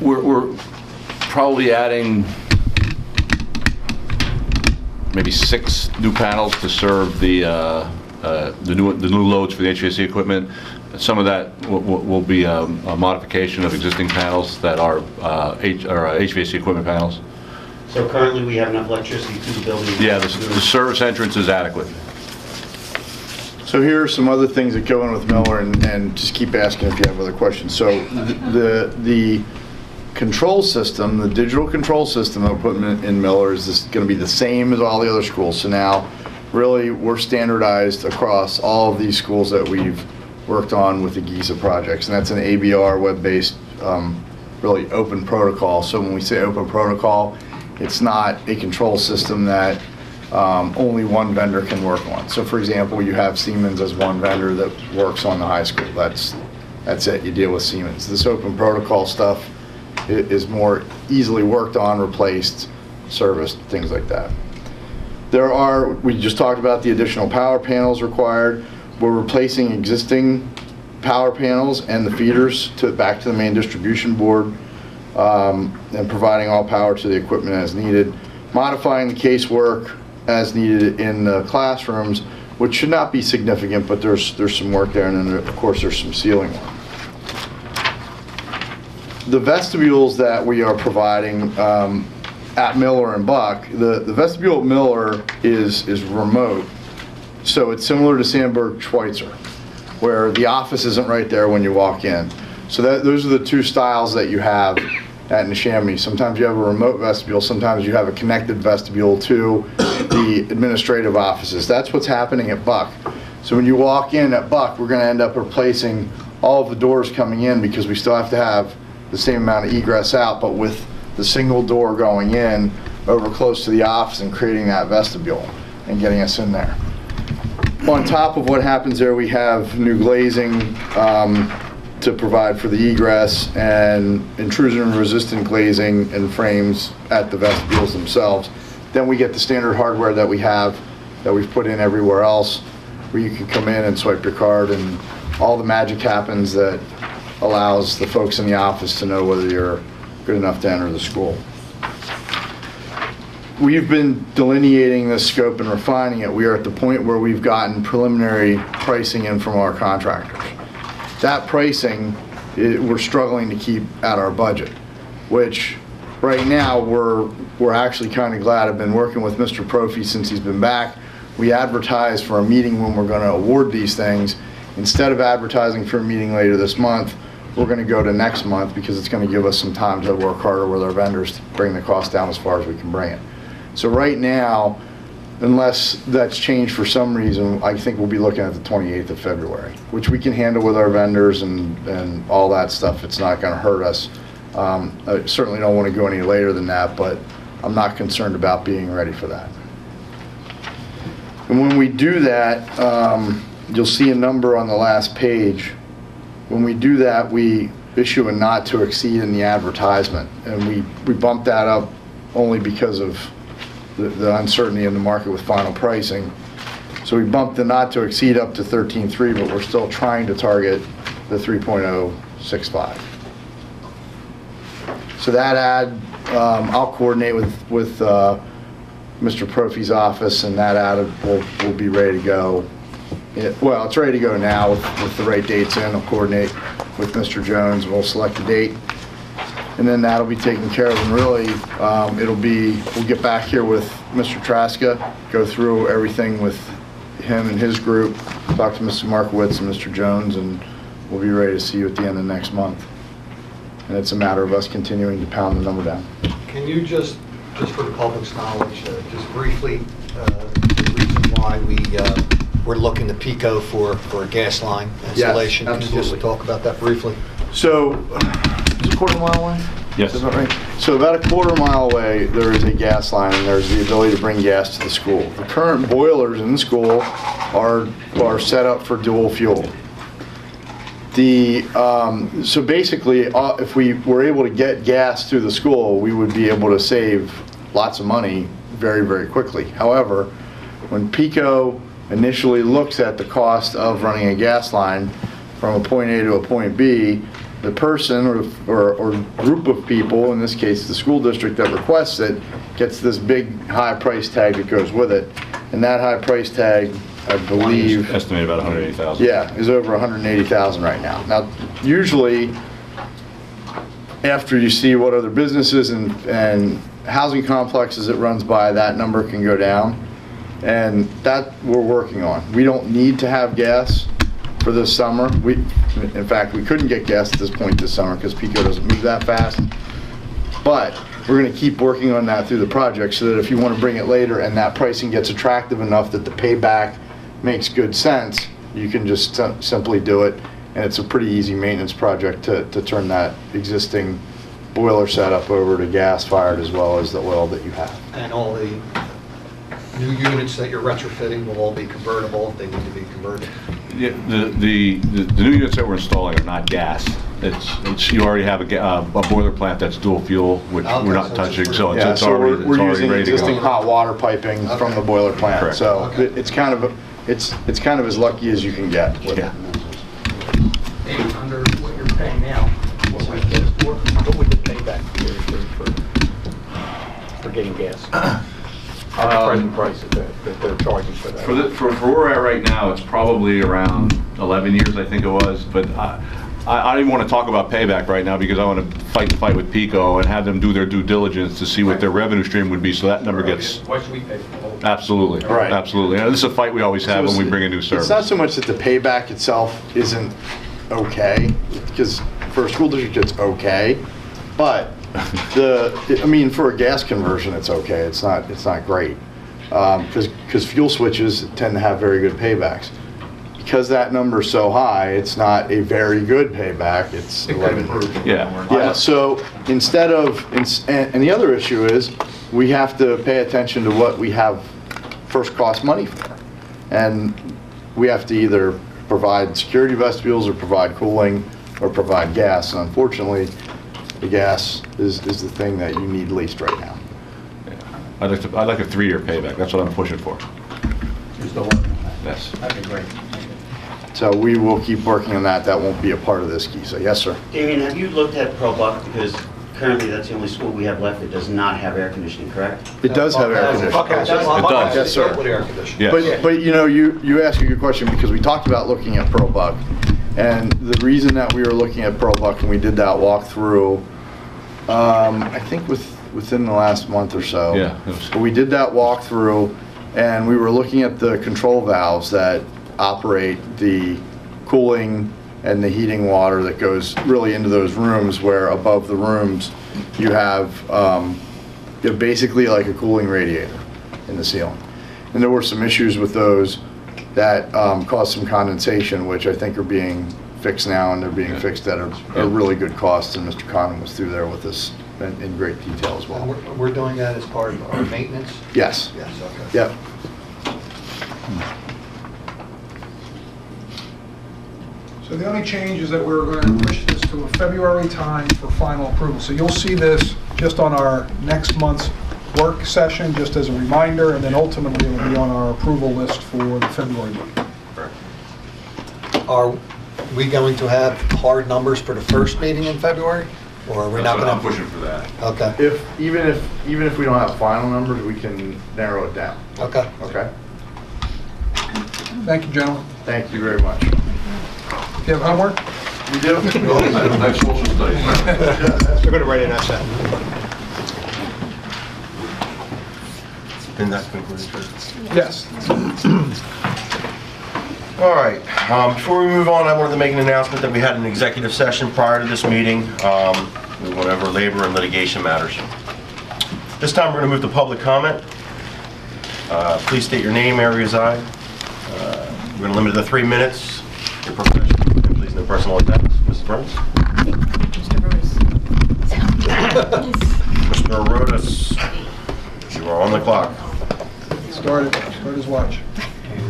We're probably adding maybe 6 new panels to serve the new loads for the HVAC equipment. Some of that will be a modification of existing panels that are HVAC equipment panels. So currently we have enough electricity to the building? Yeah, the service entrance is adequate. So here are some other things that go in with Miller, and just keep asking if you have other questions. So the control system, the digital control system that we're putting in Miller is going to be the same as all the other schools. So now really we're standardized across all of these schools that we've worked on with the GISA projects, and that's an ABR web-based really open protocol. So when we say open protocol, it's not a control system that only one vendor can work on. So for example, you have Siemens as one vendor that works on the high school. That's it, you deal with Siemens. This open protocol stuff is more easily worked on, replaced, serviced, things like that. We just talked about the additional power panels required. We're replacing existing power panels and the feeders back to the main distribution board, and providing all power to the equipment as needed. Modifying the casework as needed in the classrooms, which should not be significant, but there's some work there, and then of course there's some sealing work. The vestibules that we are providing at Miller and Buck, the vestibule at Miller is remote, so it's similar to Sandberg Schweitzer, where the office isn't right there when you walk in. So those are the two styles that you have at Neshaminy. Sometimes you have a remote vestibule, sometimes you have a connected vestibule to the administrative offices. That's what's happening at Buck. So when you walk in at Buck, we're going to end up replacing all of the doors coming in because we still have to have the same amount of egress out, but with the single door going in over close to the office and creating that vestibule and getting us in there. On top of what happens there, we have new glazing to provide for the egress and intrusion-resistant glazing and frames at the vestibules themselves. Then we get the standard hardware that we have, that we've put in everywhere else, where you can come in and swipe your card and all the magic happens that allows the folks in the office to know whether you're good enough to enter the school. We've been delineating this scope and refining it. We are at the point where we've gotten preliminary pricing in from our contractors. That pricing, we're struggling to keep at our budget, which right now we're actually kind of glad. I've been working with Mr. Profi since he's been back. We advertised for a meeting when we're going to award these things. Instead of advertising for a meeting later this month, we're going to go to next month because it's going to give us some time to work harder with our vendors to bring the cost down as far as we can bring it. So right now, unless that's changed for some reason, I think we'll be looking at the 28th of February, which we can handle with our vendors and all that stuff. It's not going to hurt us. I certainly don't want to go any later than that, but I'm not concerned about being ready for that. And when we do that, you'll see a number on the last page. When we do that, we issue a not to exceed in the advertisement, and we bump that up only because of the uncertainty in the market with final pricing. So we bumped the not to exceed up to 13.3, but we're still trying to target the 3.065. So that ad, I'll coordinate with Mr. Profi's office, and that ad will be ready to go. Well, it's ready to go now with the right dates in. I'll coordinate with Mr. Jones, and we'll select a date. And then that'll be taken care of, and really, we'll get back here with Mr. Traska, go through everything with him and his group, talk to Mr. Markowitz and Mr. Jones, and we'll be ready to see you at the end of next month. And it's a matter of us continuing to pound the number down. Can you just for the public's knowledge, just briefly, the reason why we're looking to PICO for a gas line installation? Yes, Can you just talk about that briefly? So, is it a quarter mile away? Yes. Is that right? So about a quarter mile away, there is a gas line, and there's the ability to bring gas to the school. The current boilers in the school are set up for dual fuel. So basically, if we were able to get gas to the school, we would be able to save lots of money very, very quickly. However, when PICO initially looks at the cost of running a gas line from a point A to a point B, the person or group of people, in this case the school district that requests it, gets this big high price tag that goes with it. And that high price tag, I believe, Estimated about 180,000. yeah, is over 180,000 right now. Now, usually, after you see what other businesses and housing complexes it runs by, that number can go down. And that we're working on. We don't need to have gas for this summer. In fact, we couldn't get gas at this point this summer because PICO doesn't move that fast. But we're going to keep working on that through the project so that if you want to bring it later and that pricing gets attractive enough that the payback makes good sense, you can just simply do it. And it's a pretty easy maintenance project to turn that existing boiler setup over to gas fired as well as the oil that you have. And all the new units that you're retrofitting will all be convertible if they need to be converted? Yeah, the new units that we're installing are not gas. You already have a boiler plant that's dual fuel, which Okay, we're not so touching, it's so Yeah, it's so already we're using ready to existing go. hot water piping from the boiler plant. Correct. So Okay. it's kind of as lucky as you can get. Yeah. Under what you're paying now, what would the payback be for getting gas? At the present prices that they're charging for that? For where we're at right now, it's probably around 11 years, I think it was, but I don't even want to talk about payback right now because I want to fight the fight with PICO and have them do their due diligence to see what their revenue stream would be, so that number gets... Why should we pay for the whole? Absolutely. Right. Absolutely. And this is a fight we always have when we bring a new service. It's not so much that the payback itself isn't okay, because for a school district it's okay, but for a gas conversion it's okay. It's not great because fuel switches tend to have very good paybacks. Because that number's so high, it's not a very good payback. It's 11. Yeah. Yeah. So instead of and the other issue is we have to pay attention to what we have first cost money for, and we have to either provide security vestibules or provide cooling or provide gas. And unfortunately, the gas is the thing that you need least right now. I'd like a 3-year payback. That's what I'm pushing for. You're still working on that? Yes. That'd be great. So we will keep working on that. That won't be a part of this, Gisa. Yes, sir. Damien, have you looked at ProBuck? Because currently that's the only school we have left that does not have air conditioning, correct? It does have air conditioning. Okay, It does. Yes, sir. With air conditioning. Yes. But you asked a good question because we talked about looking at ProBuck, and the reason that we were looking at ProBuck and we did that walkthrough, I think within the last month or so. Yeah. We did that walkthrough, and we were looking at the control valves that operate the cooling and the heating water that goes really into those rooms, where above the rooms you have basically like a cooling radiator in the ceiling. And there were some issues with those that caused some condensation, which I think are being fixed now, and they're being fixed at a really good cost, and Mr. Condon was through there with us in great detail as well. And we're doing that as part of our maintenance? Yes. Yes, okay. Yep. So the only change is that we're going to push this to a February time for final approval. So you'll see this just on our next month's work session, just as a reminder, and then ultimately it will be on our approval list for the February meeting. Are we going to have hard numbers for the first meeting in February? Or are we not going to? I'm pushing for that. Okay, Even if we don't have final numbers, we can narrow it down. okay. Okay? Thank you, gentlemen. Thank you very much. Do you have homework? You do? I have social studies. They're going to write an essay. Then that concludes, right? Yes. All right, before we move on, I wanted to make an announcement that we had an executive session prior to this meeting. We went over labor and litigation matters. This time, we're going to move to public comment. Please state your name, area reside. We're going to limit it to 3 minutes. Your profession, and please no personal attacks. Mrs. Burns? Mr. Bruce. Mr. Rodas, you are on the clock. Start his watch.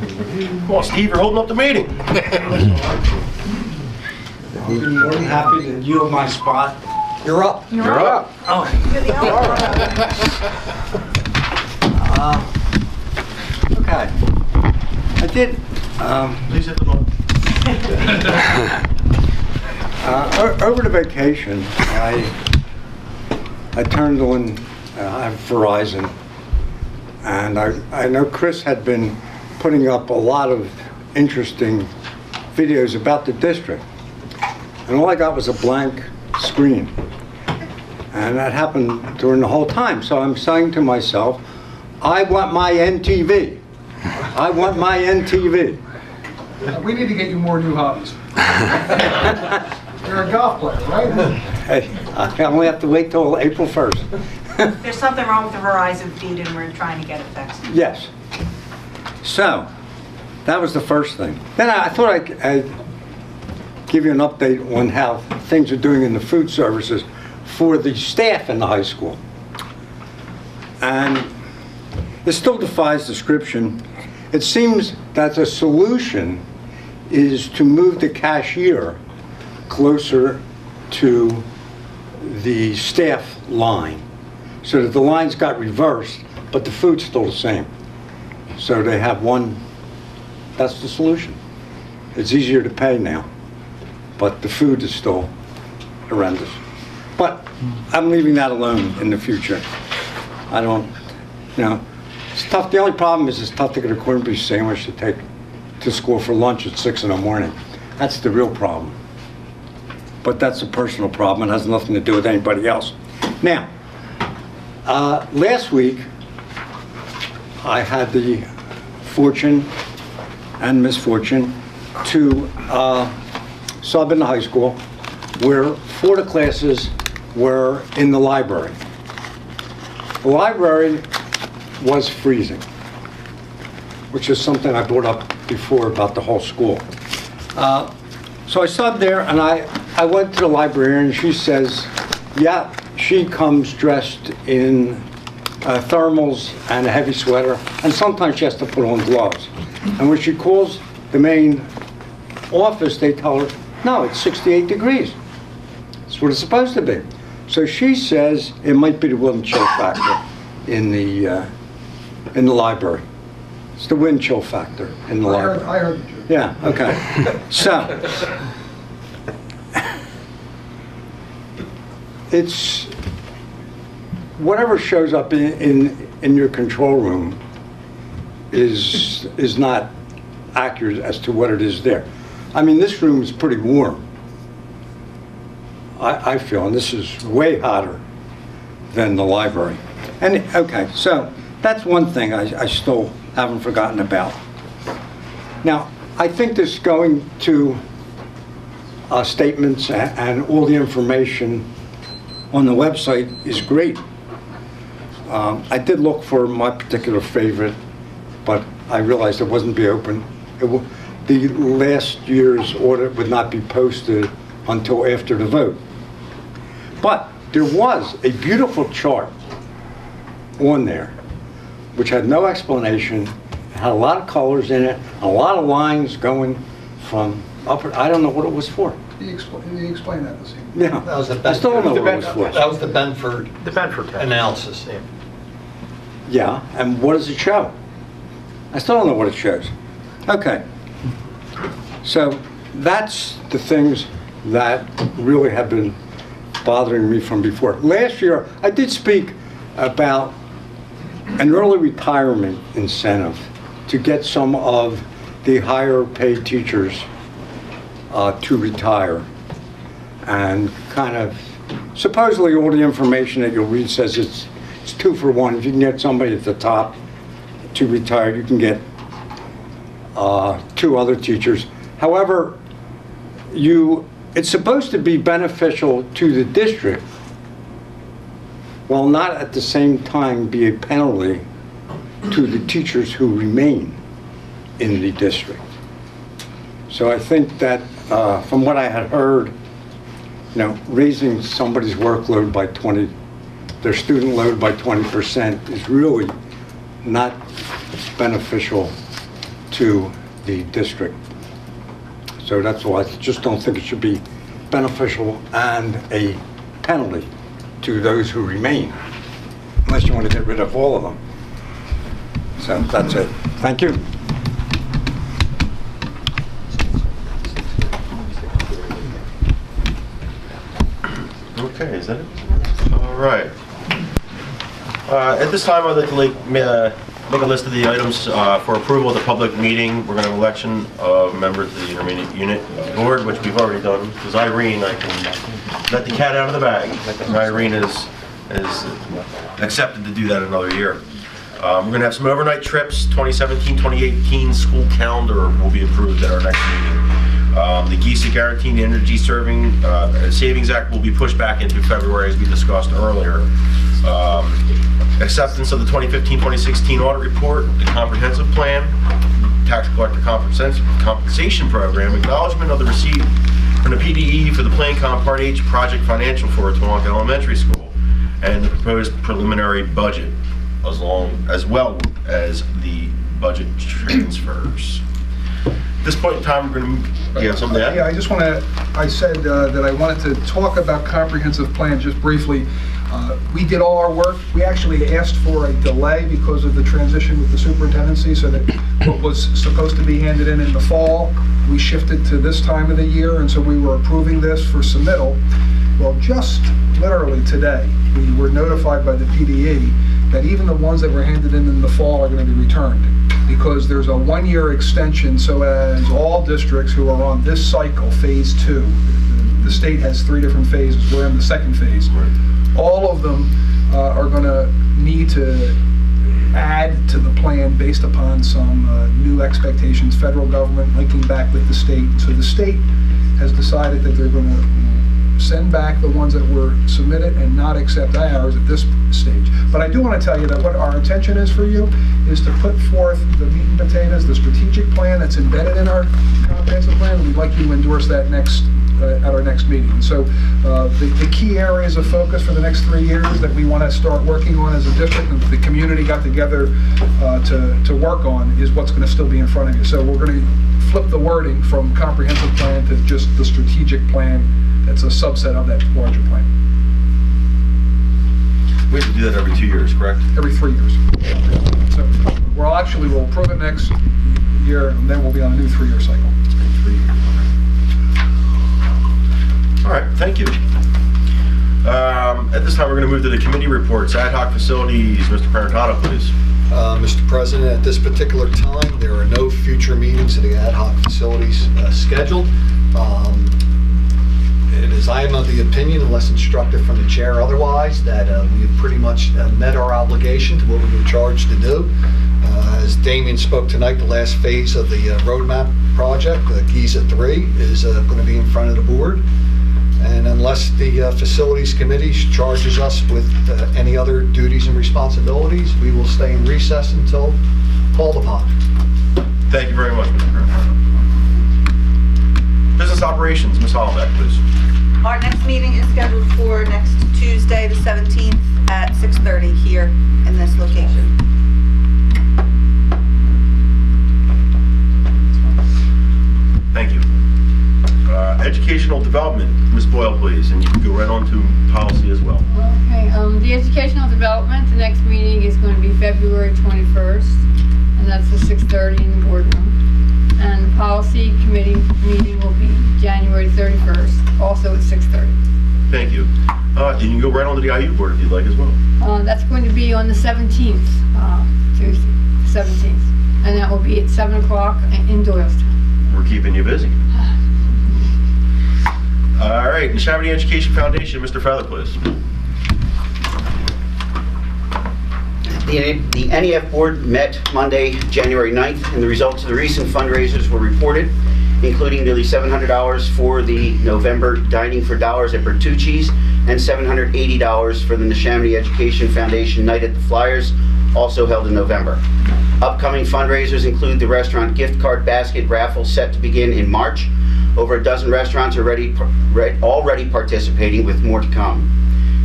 Come on, Steve, you're holding up the meeting. I'm more than happy to yield my spot. You're up. You're up. Okay. I did, Please hit the button. over the vacation, I turned on Verizon, and I know Chris had been putting up a lot of interesting videos about the district, and all I got was a blank screen, and that happened during the whole time. So I'm saying to myself, I want my NTV. I want my NTV. We need to get you more new hobbies. You're a golf player, right? Hey, I only have to wait till April 1st. There's something wrong with the Verizon feed, and we're trying to get it fixed. Yes. So, that was the first thing. Then I thought I'd give you an update on how things are doing in the food services for the staff in the high school. And it still defies description. It seems that the solution is to move the cashier closer to the staff line, so that the lines got reversed, but the food's still the same. So they have one, that's the solution. It's easier to pay now, but the food is still horrendous. But I'm leaving that alone in the future. I don't, it's tough. The only problem is it's tough to get a corned beef sandwich to take to school for lunch at 6 in the morning. That's the real problem. But that's a personal problem. It has nothing to do with anybody else. Now, last week, I had the fortune and misfortune to sub in the high school where 4 of the classes were in the library. The library was freezing, which is something I brought up before about the whole school. So I subbed there, and I went to the librarian, and she says, yeah, she comes dressed in thermals and a heavy sweater, and sometimes she has to put on gloves. And when she calls the main office, they tell her, no, it's 68 degrees. That's what it's supposed to be. So she says it might be the wind chill factor in the library. It's the wind chill factor in the library. I heard you. Yeah, okay. So, it's whatever shows up in your control room is not accurate as to what it is there. I mean, this room is pretty warm, I feel, and this is way hotter than the library. And, okay, so that's one thing I still haven't forgotten about. Now, I think this going to statements and all the information on the website is great. I did look for my particular favorite but I realized it wasn't be open. The last year's audit would not be posted until after the vote. But there was a beautiful chart on there, which had no explanation, had a lot of colors in it, a lot of lines going from upper, I don't know what it was for. He explained that this evening. Yeah. That was the I still don't know what it was for. That was the Benford test. analysis. Yeah, and what does it show? I still don't know what it shows. Okay. So that's the things that really have been bothering me from before. Last year, I did speak about an early retirement incentive to get some of the higher paid teachers to retire. And kind of, supposedly all the information that you'll read says it's 2 for 1. If you can get somebody at the top to retire, you can get 2 other teachers. However, it's supposed to be beneficial to the district, while not at the same time be a penalty to the teachers who remain in the district. So I think that from what I had heard, raising somebody's workload by their student load by 20% is really not beneficial to the district. So that's why I just don't think it should be beneficial and a penalty to those who remain, unless you want to get rid of all of them. So that's it. Thank you. Okay, is that it? All right. At this time, I'd like to make a list of the items for approval of the public meeting. We're going to have an election of members of the intermediate unit board, which we've already done. Because Irene, I can let the cat out of the bag. Irene is accepted to do that another year. We're going to have some overnight trips. 2017-2018 school calendar will be approved at our next meeting. The GISA Guaranteed Energy Savings Act will be pushed back into February, as we discussed earlier. Acceptance of the 2015-2016 audit report, the comprehensive plan, tax collector compensation program, acknowledgement of the receipt from the PDE for the PlanCom Part H project financial for Tawanka Elementary School, and the proposed preliminary budget, as well as the budget transfers. At this point in time, we're going to, you have something to add? Yeah, I just want to, I said that I wanted to talk about comprehensive plan just briefly. We did all our work. We actually asked for a delay because of the transition with the superintendency, so that what was supposed to be handed in the fall, we shifted to this time of the year, and so we were approving this for submittal. Well, just literally today, we were notified by the PDE that even the ones that were handed in the fall are going to be returned, because there's a 1-year extension, so as all districts who are on this cycle, phase 2, the state has 3 different phases, we're in the 2nd phase. Right. All of them are going to need to add to the plan based upon some new expectations, federal government linking back with the state. So the state has decided that they're going to send back the ones that were submitted and not accept ours at this stage. But I do want to tell you that what our intention is for you is to put forth the meat and potatoes, the strategic plan that's embedded in our comprehensive plan. We'd like you to endorse that at our next meeting. So the key areas of focus for the next 3 years that we want to start working on as a district and the community got together to work on is what's going to still be in front of you. So we're going to flip the wording from comprehensive plan to just the strategic plan. That's a subset of that larger plan. We have to do that every 2 years, correct? Every 3 years. So we'll approve it next year, and then we'll be on a new 3-year cycle. 3 years. All right, thank you. At this time, we're going to move to the committee reports. Ad hoc facilities, Mr. Parentato, please. Mr. President, at this particular time, there are no future meetings of the ad hoc facilities scheduled. I am of the opinion, unless instructed from the chair otherwise, that we have pretty much met our obligation to what we were charged to do. As Damien spoke tonight, the last phase of the roadmap project, GISA 3, is going to be in front of the board. And unless the Facilities Committee charges us with any other duties and responsibilities, we will stay in recess until called upon. Thank you very much, Mr. Kern. Business operations, Ms. Hollenbeck, please. Our next meeting is scheduled for next Tuesday, the 17th at 6:30 here in this location. Thank you. Educational development, Ms. Boyle, please, and you can go right on to policy as well. Okay, the educational development, the next meeting is going to be February 21st, and that's at 6:30 in the boardroom. And the policy committee meeting will be January 31st, also at 6:30. Thank you. And you can go right on to the IU board if you'd like as well. That's going to be on the 17th, Tuesday, 17th, and that will be at 7 o'clock in Doylestown. We're keeping you busy. All right, Neshaminy Education Foundation, Mr. Feather, please. The NEF board met Monday, January 9th, and the results of the recent fundraisers were reported, including nearly $700 for the November Dining for Dollars at Bertucci's and $780 for the Neshaminy Education Foundation Night at the Flyers, also held in November. Upcoming fundraisers include the restaurant gift card basket raffle set to begin in March. Over a dozen restaurants are already participating, with more to come.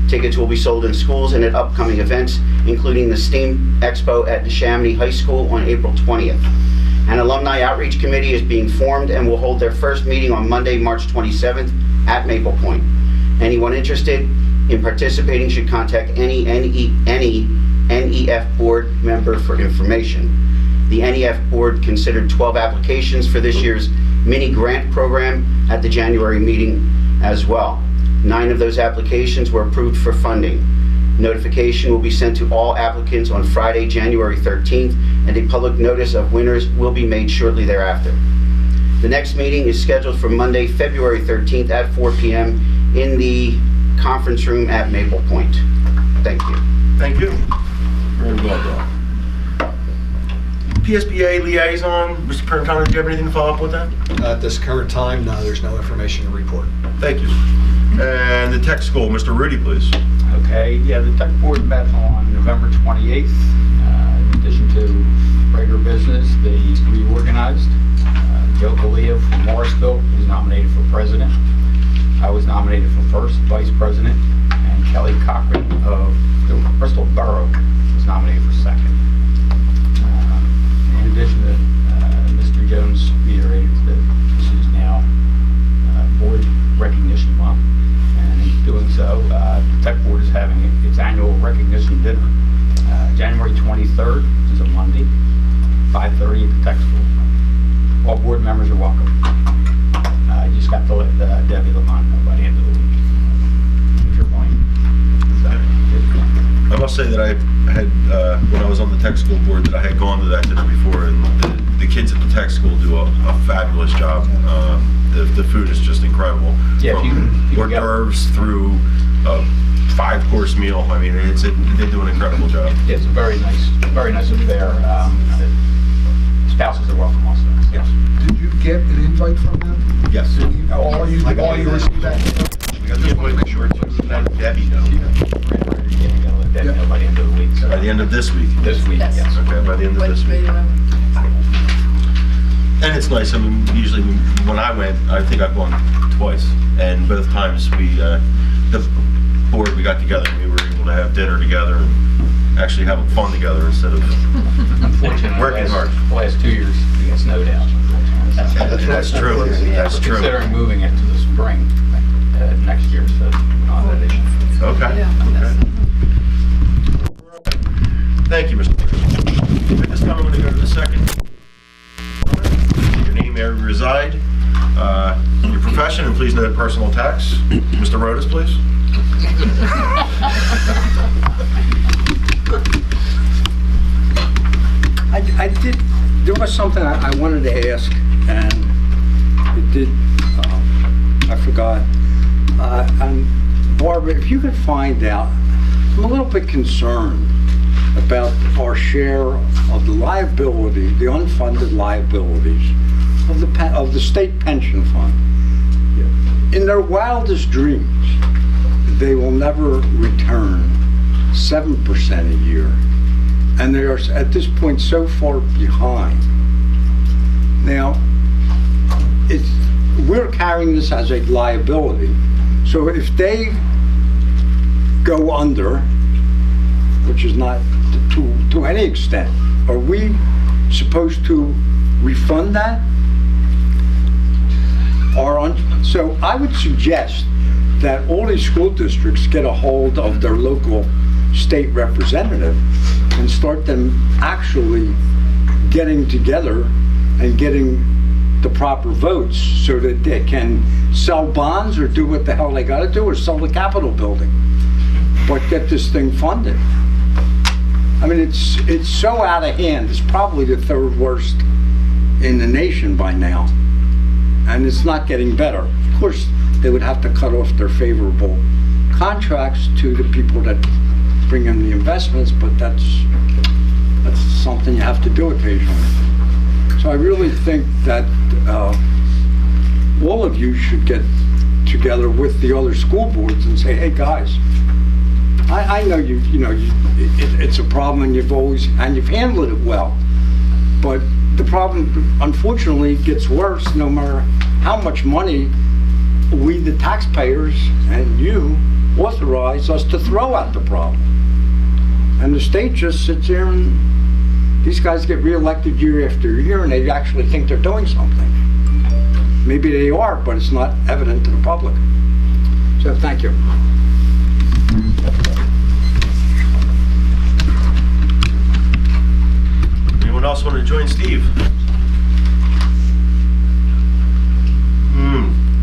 Tickets will be sold in schools and at upcoming events, including the STEAM Expo at Neshaminy High School on April 20th. An alumni outreach committee is being formed and will hold their first meeting on Monday, March 27th at Maple Point. Anyone interested in participating should contact any NEF board member for information. The NEF board considered 12 applications for this year's mini grant program at the January meeting as well. 9 of those applications were approved for funding. Notification will be sent to all applicants on Friday, January 13th, and a public notice of winners will be made shortly thereafter. The next meeting is scheduled for Monday, February 13th at 4 p.m. in the conference room at Maple Point. Thank you. Thank you. Very well done. PSBA liaison, Mr. Perricano, do you have anything to follow up with that? At this current time, no, there's no information to report. Thank you. And the tech school, Mr. Rudy, please. Okay, yeah, the tech board met on November 28th. In addition to regular business, they reorganized. Joe Galea from Morrisville was nominated for president. I was nominated for first vice president, and Kelly Cochran of the Bristol Borough was nominated for second. In addition to Mr. Jones reiterated that this is now board recognition month, and in doing so, the tech board is having its annual recognition dinner January 23rd, which is a Monday, 5:30 at the tech school. All board members are welcome. You just got to let Debbie Lamont know by the end of the week if you're going. I must say that I had, when I was on the tech school board, that I had gone to that dinner before, and the kids at the tech school do a fabulous job. The food is just incredible. Yeah, From hors d'oeuvres through a 5-course meal. I mean, they do an incredible job. Yeah, it's a very nice affair. Spouses are welcome also. Yes. Did you get an invite from them? Yes. All you received that? We got the invite, make sure to let Debbie know. By the end of the week. By the end of this week? This week, yes. Okay, by the end of this week. And it's nice. I mean, usually when I went, I think I've gone twice, and both times the board, we got together and we were able to have dinner together and actually having fun together instead of working hard. The last 2 years, we got snowed out. That's true. That's true. Considering moving it to the spring next year, so we don't have that issue. Okay. Thank you, Mr. President. At this time, I'm going to go to the second. Your name, area you reside, your profession, and please note personal attacks. Mr. Rodas, please. There was something I wanted to ask, and I forgot. And Barbara, if you could find out, I'm a little bit concerned about our share of the liability, the unfunded liabilities of the state pension fund. In their wildest dreams, they will never return 7% a year. and they are at this point so far behind. Now, we're carrying this as a liability. So if they go under, which is not to any extent, are we supposed to refund that? So I would suggest that all these school districts get a hold of their local state representative and start them actually getting together and getting the proper votes so that they can sell bonds or do what the hell they got to do, or sell the Capitol building, but get this thing funded. I mean, it's so out of hand. It's probably the third worst in the nation by now, and it's not getting better. Of course, they would have to cut off their favorable contracts to the people that bring in the investments, but that's something you have to do occasionally. So I really think that all of you should get together with the other school boards and say, hey guys, I know it's a problem and you've handled it well, but the problem unfortunately gets worse no matter how much money we, the taxpayers, and you authorize us to throw at the problem. And the state just sits here and these guys get reelected year after year and they actually think they're doing something. Maybe they are, but it's not evident to the public. So thank you. Anyone else want to join Steve?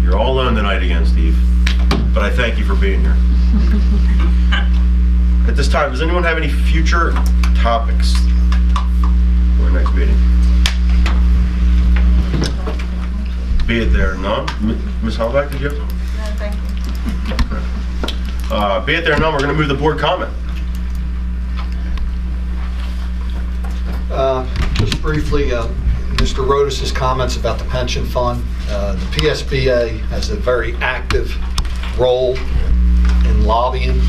You're all alone tonight again, Steve. But I thank you for being here. At this time, does anyone have any future topics for our next meeting? Be it there none. Ms. Hallback, did you have something? No, thank you. Be it there none, we're going to move the board comment. Just briefly, Mr. Rodas' comments about the pension fund. The PSBA has a very active role in lobbying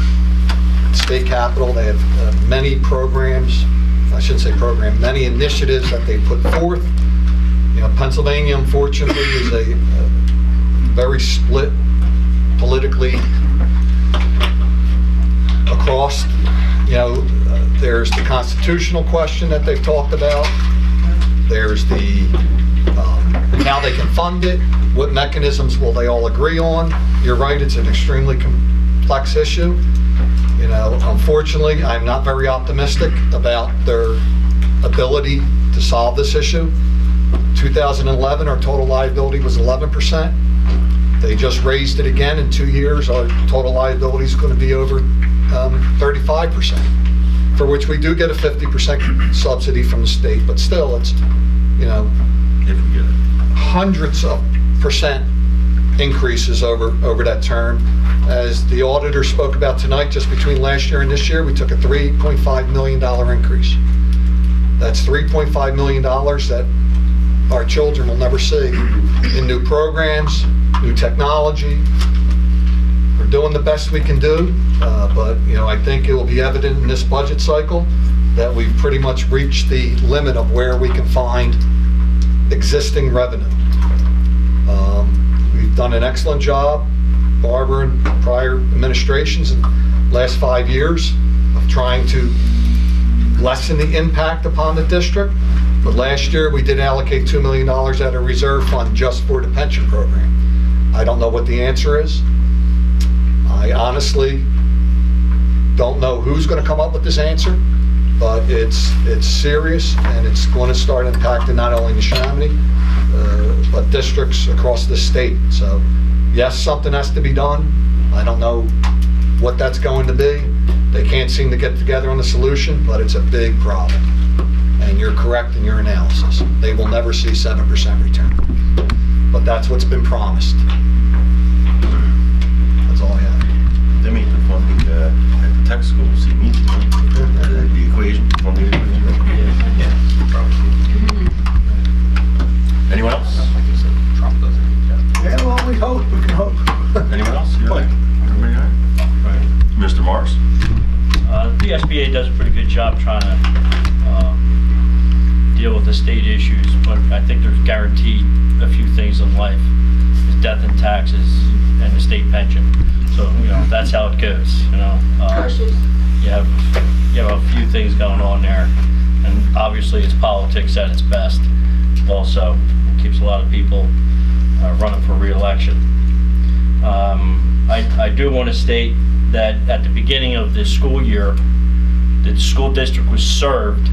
state capitol. They have many programs, I shouldn't say program, many initiatives that they put forth. You know, Pennsylvania, unfortunately, is a very split politically across. You know, there's the constitutional question that they've talked about. There's the how they can fund it. What mechanisms will they all agree on? You're right, it's an extremely complex issue. You know, unfortunately, I'm not very optimistic about their ability to solve this issue. 2011, our total liability was 11%. They just raised it again in 2 years. Our total liability is going to be over 35%, for which we do get a 50% subsidy from the state, but still, it's, you know, If we get it. hundreds of percent increases over that term. As the auditor spoke about tonight, just between last year and this year, we took a $3.5 million increase. That's $3.5 million that our children will never see in new programs, new technology. We're doing the best we can do, but you know, I think it will be evident in this budget cycle that we've pretty much reached the limit of where we can find existing revenue. We've done an excellent job, Barbara and prior administrations in the last 5 years, of trying to lessen the impact upon the district. But last year we did allocate $2 million out of reserve fund just for the pension program. I don't know what the answer is. I honestly don't know who's going to come up with this answer, but it's serious and it's going to start impacting not only Neshaminy, but districts across the state. So yes, something has to be done. I don't know what that's going to be. They can't seem to get together on the solution, but it's a big problem. And you're correct in your analysis. They will never see 7% return. But that's what's been promised. That's all I have. They meet the funding at the tech school, see me, the equation, funding equation. Anyone else? Yeah, well, we hope. We can hope. Anyone else? Everybody all right? Mr. Morris? The SBA does a pretty good job trying to I think there's guaranteed a few things in life, is death and taxes and the state pension. So, you know, that's how it goes, you know. You have a few things going on there, and obviously it's politics at its best. Also, it keeps a lot of people running for re-election. I do want to state that at the beginning of this school year, the school district was served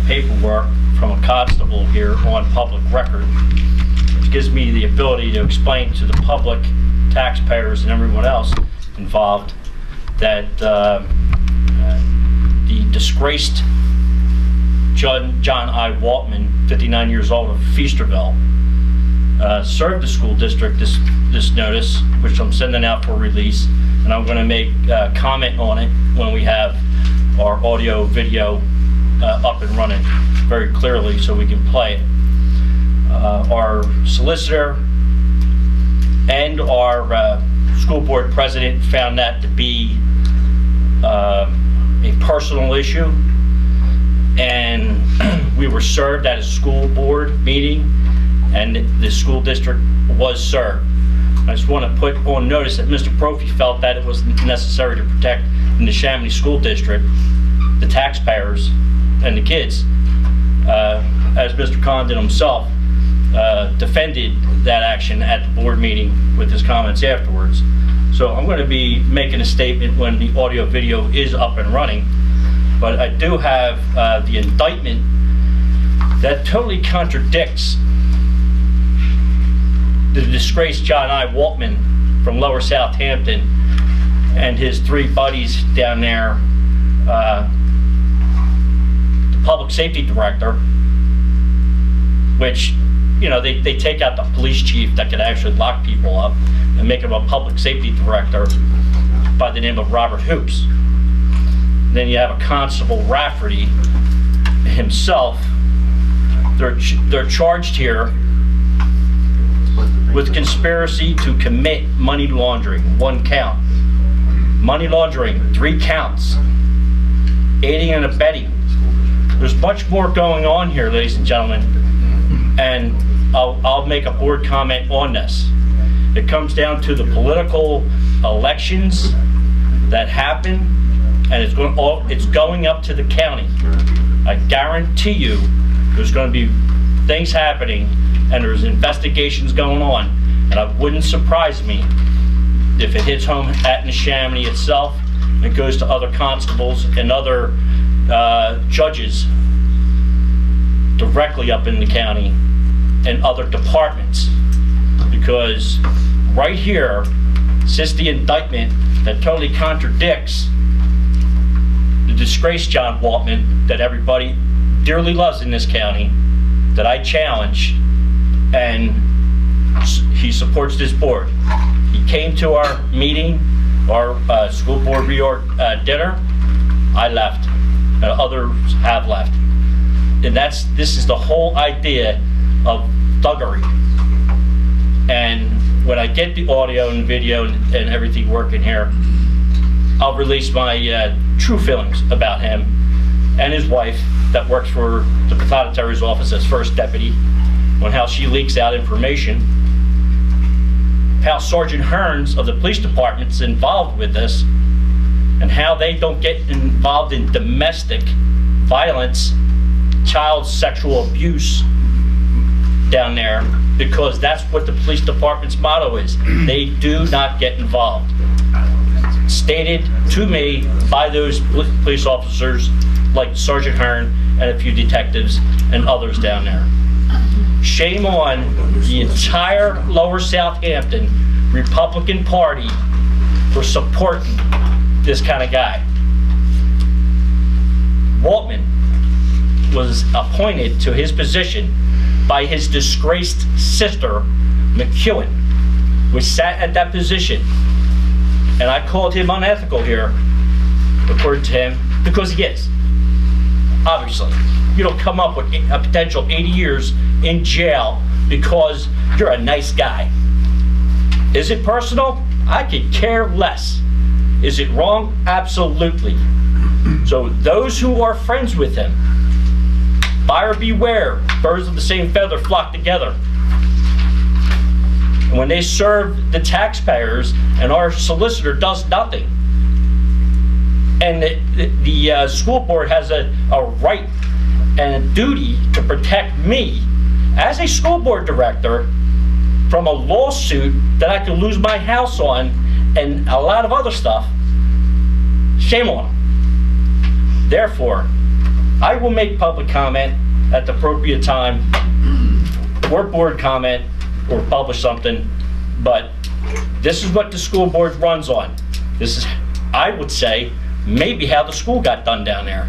paperwork from a constable here on public record, which gives me the ability to explain to the public, taxpayers, and everyone else involved that the disgraced John I. Waltman, 59 years old of Feasterville, served the school district this notice, which I'm sending out for release, and I'm going to make comment on it when we have our audio video up and running very clearly so we can play it. Our solicitor and our school board president found that to be a personal issue, and we were served at a school board meeting, and the school district was served. I just want to put on notice that Mr. Prophy felt that it was necessary to protect the Neshaminy School District, the taxpayers, and the kids, as Mr. Condon himself defended that action at the board meeting with his comments afterwards. So I'm going to be making a statement when the audio video is up and running, but I do have the indictment that totally contradicts the disgraced John I. Waltman from Lower Southampton and his three buddies down there, the public safety director, which, you know, they take out the police chief that could actually lock people up and make him a public safety director by the name of Robert Hoops. Then you have a Constable Rafferty himself. They're charged here with conspiracy to commit money laundering, 1 count. Money laundering, 3 counts. Aiding and abetting. There's much more going on here, ladies and gentlemen, and I'll make a board comment on this. It comes down to the political elections that happen, and it's going up to the county. I guarantee you there's going to be things happening, and there's investigations going on, and it wouldn't surprise me if it hits home at Neshaminy itself and it goes to other constables and other judges directly up in the county and other departments, because right here sits the indictment that totally contradicts the disgraced John Waltman that everybody dearly loves in this county, that I challenge, and he supports this board. He came to our meeting, our school board reorg dinner. I left, and others have left. And this is the whole idea of thuggery. And when I get the audio and video and everything working here, I'll release my true feelings about him and his wife that works for the Pathonetary office as first deputy, on how she leaks out information, how Sergeant Hearns of the police department's involved with this, and how they don't get involved in domestic violence, child sexual abuse down there, because that's what the police department's motto is. They do not get involved. Stated to me by those police officers like Sergeant Hearn and a few detectives and others down there. Shame on the entire Lower Southampton Republican Party for supporting this kind of guy. Waltman was appointed to his position by his disgraced sister, McEwen, which sat at that position. And I called him unethical here, according to him, because he is. Obviously. You don't come up with a potential 80 years in jail because you're a nice guy. Is it personal? I could care less. Is it wrong? Absolutely. So those who are friends with him Buyer beware, birds of the same feather flock together. And when they serve the taxpayers and our solicitor does nothing, and the school board has a right and a duty to protect me as a school board director from a lawsuit that I could lose my house on and a lot of other stuff, shame on them. Therefore, I will make public comment at the appropriate time, or board comment, or publish something, but this is what the school board runs on. This is, I would say, maybe how the school got done down there.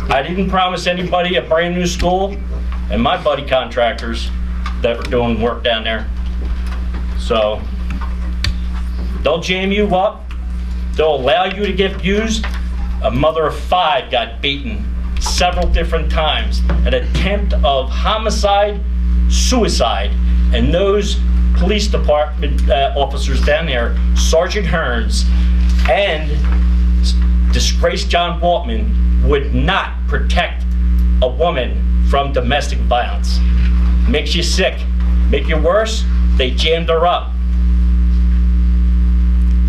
I didn't promise anybody a brand new school, and my buddy contractors that were doing work down there. So, they'll jam you up, they'll allow you to get views. A mother of 5 got beaten several different times, an attempt of homicide, suicide, and those police department officers down there, Sergeant Hearns and disgraced John Waltman, would not protect a woman from domestic violence. Makes you sick. Make you worse, they jammed her up.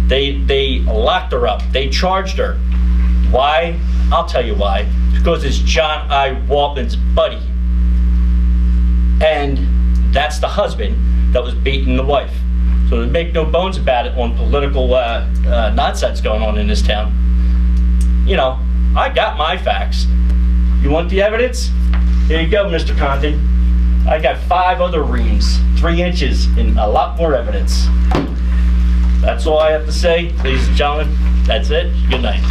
They locked her up. They charged her. Why? I'll tell you why. Because it's John I. Waltman's buddy. And that's the husband that was beating the wife. So to make no bones about it on political nonsense going on in this town. You know, I got my facts. You want the evidence? Here you go, Mr. Condon. I got 5 other reams, 3 inches, and a lot more evidence. That's all I have to say, ladies and gentlemen. That's it. Good night.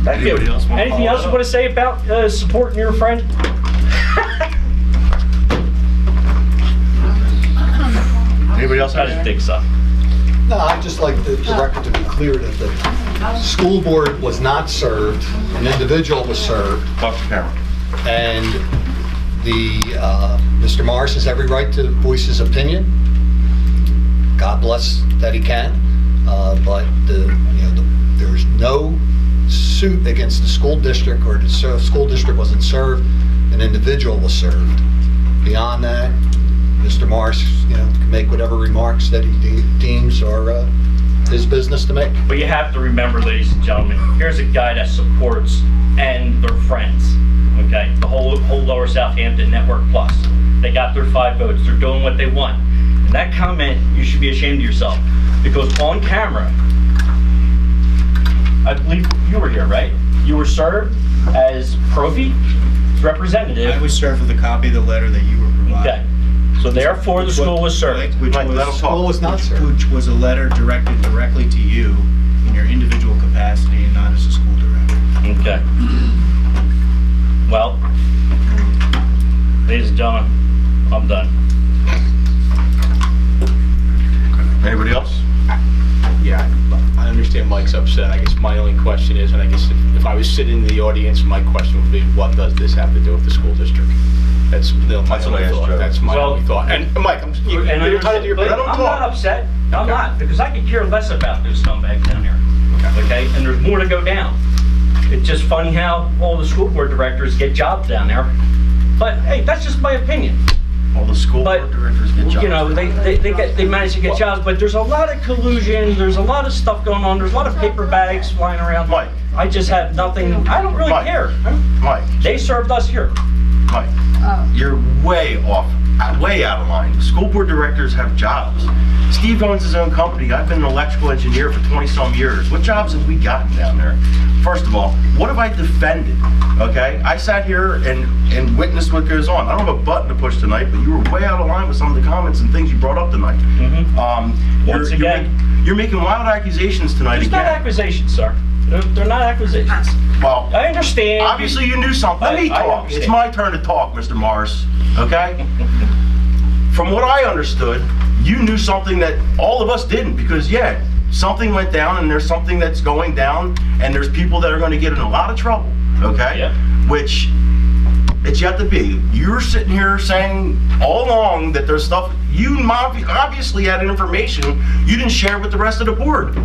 Thank you. Anything else you want to say about supporting your friend? Anybody else? I didn't think so. No, I'd just like the record to be clear that the school board was not served, an individual was served. Talk to camera. And Mr. Morris has every right to voice his opinion. God bless that he can, but there's no suit against the school district, or the school district wasn't served. An individual was served. Beyond that, Mr. Morris, can make whatever remarks that he deems are his business to make. But you have to remember, ladies and gentlemen, here's a guy that supports and their friends. Okay, the whole Lower Southampton Network Plus. They got their 5 votes. They're doing what they want. And that comment, you should be ashamed of yourself, because on camera, I believe you were here, right? You were served as Profi representative. I was served with a copy of the letter that you were provided. Okay. So therefore, the school was served. Which was a letter directed directly to you in your individual capacity and not as a school director. Okay. Well, ladies and gentlemen, I'm done. Anybody else? Yeah, I understand Mike's upset. I guess my only question is, and I guess if I was sitting in the audience, my question would be, what does this have to do with the school district? That's my only thought. That's my only thought. And Mike, you're entitled to your opinion. I'm not upset. I'm not, because I could care less about those scumbags down here. Okay? And there's more to go down. It's just funny how all the school board directors get jobs down there. But hey, that's just my opinion. All the school board directors get jobs. They manage to get jobs, but there's a lot of collusion, there's a lot of stuff going on, there's a lot of paper bags flying around. Mike. I just have nothing, I don't really care. Mike. They served us here. Mike, you're way off, way out of line. School board directors have jobs. Steve owns his own company. I've been an electrical engineer for 20-some years. What jobs have we gotten down there? First of all, what have I defended? Okay, I sat here and witnessed what goes on. I don't have a button to push tonight, but you were way out of line with some of the comments and things you brought up tonight. Once again, you're making wild accusations tonight. It's not accusations, sir. They're not accusations. Well, I understand. Obviously, you knew something. Let me talk. It's my turn to talk, Mr. Morris. Okay? From what I understood, you knew something that all of us didn't, because yeah, something went down and there's something that's going down and there's people that are going to get in a lot of trouble, okay? Yep. Which it's yet to be. You're sitting here saying all along that there's stuff, you obviously had information you didn't share with the rest of the board.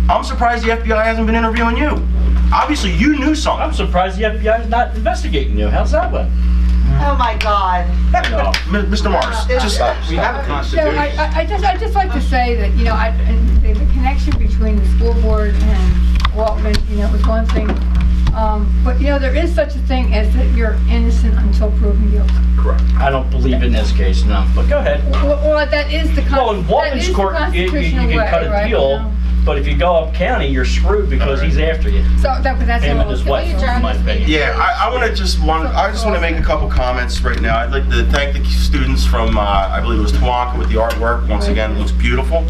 I'm surprised the FBI hasn't been interviewing you. Obviously, you knew something. I'm surprised the FBI is not investigating you. How's that went? Oh, my God. No. Mr. Morris, just... We have a So constitution. I just like to say that, you know, and the connection between the school board and Waltman, you know, was one thing. But, you know, there is such a thing as that you're innocent until proven guilty. Correct. I don't believe in this case, no. But go ahead. Well, that is the Well, in Waltman's court, you can cut a deal, but if you go up county, you're screwed because he's after you. So that's Him and his wife, in my opinion. Yeah, I just want to make a couple comments right now. I'd like to thank the students from, I believe it was Tawanka with the artwork. Once again, it looks beautiful.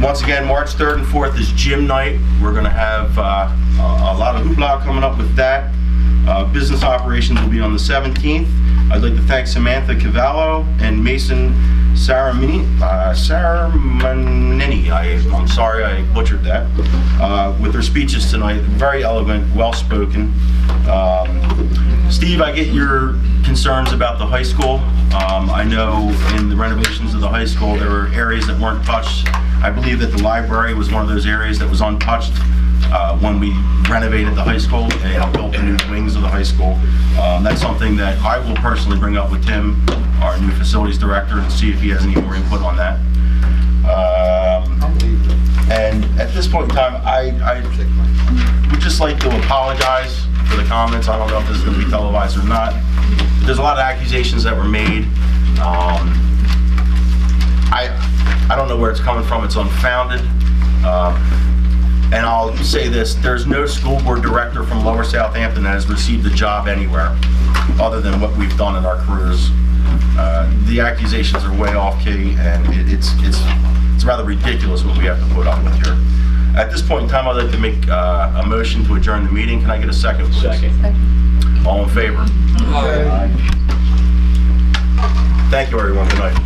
Once again, March 3rd and 4th is gym night. We're going to have a lot of hoopla coming up with that. Business operations will be on the 17th. I'd like to thank Samantha Cavallo and Mason Neshaminy. I'm sorry I butchered that. With their speeches tonight, very eloquent, well-spoken. Steve, I get your concerns about the high school. I know in the renovations of the high school, there were areas that weren't touched. I believe that the library was one of those areas that was untouched when we renovated the high school and built the new wings of the high school. That's something that I will personally bring up with Tim, our new facilities director, and see if he has any more input on that. And at this point in time, I would just like to apologize for the comments. I don't know if this is going to be televised or not. There's a lot of accusations that were made. I don't know where it's coming from. It's unfounded. And I'll say this, there's no school board director from Lower Southampton that has received a job anywhere other than what we've done in our careers. The accusations are way off key, and it's rather ridiculous what we have to put up with here. At this point in time, I'd like to make a motion to adjourn the meeting. Can I get a second, please? Second. All in favor? Aye. Thank you, everyone. Good night.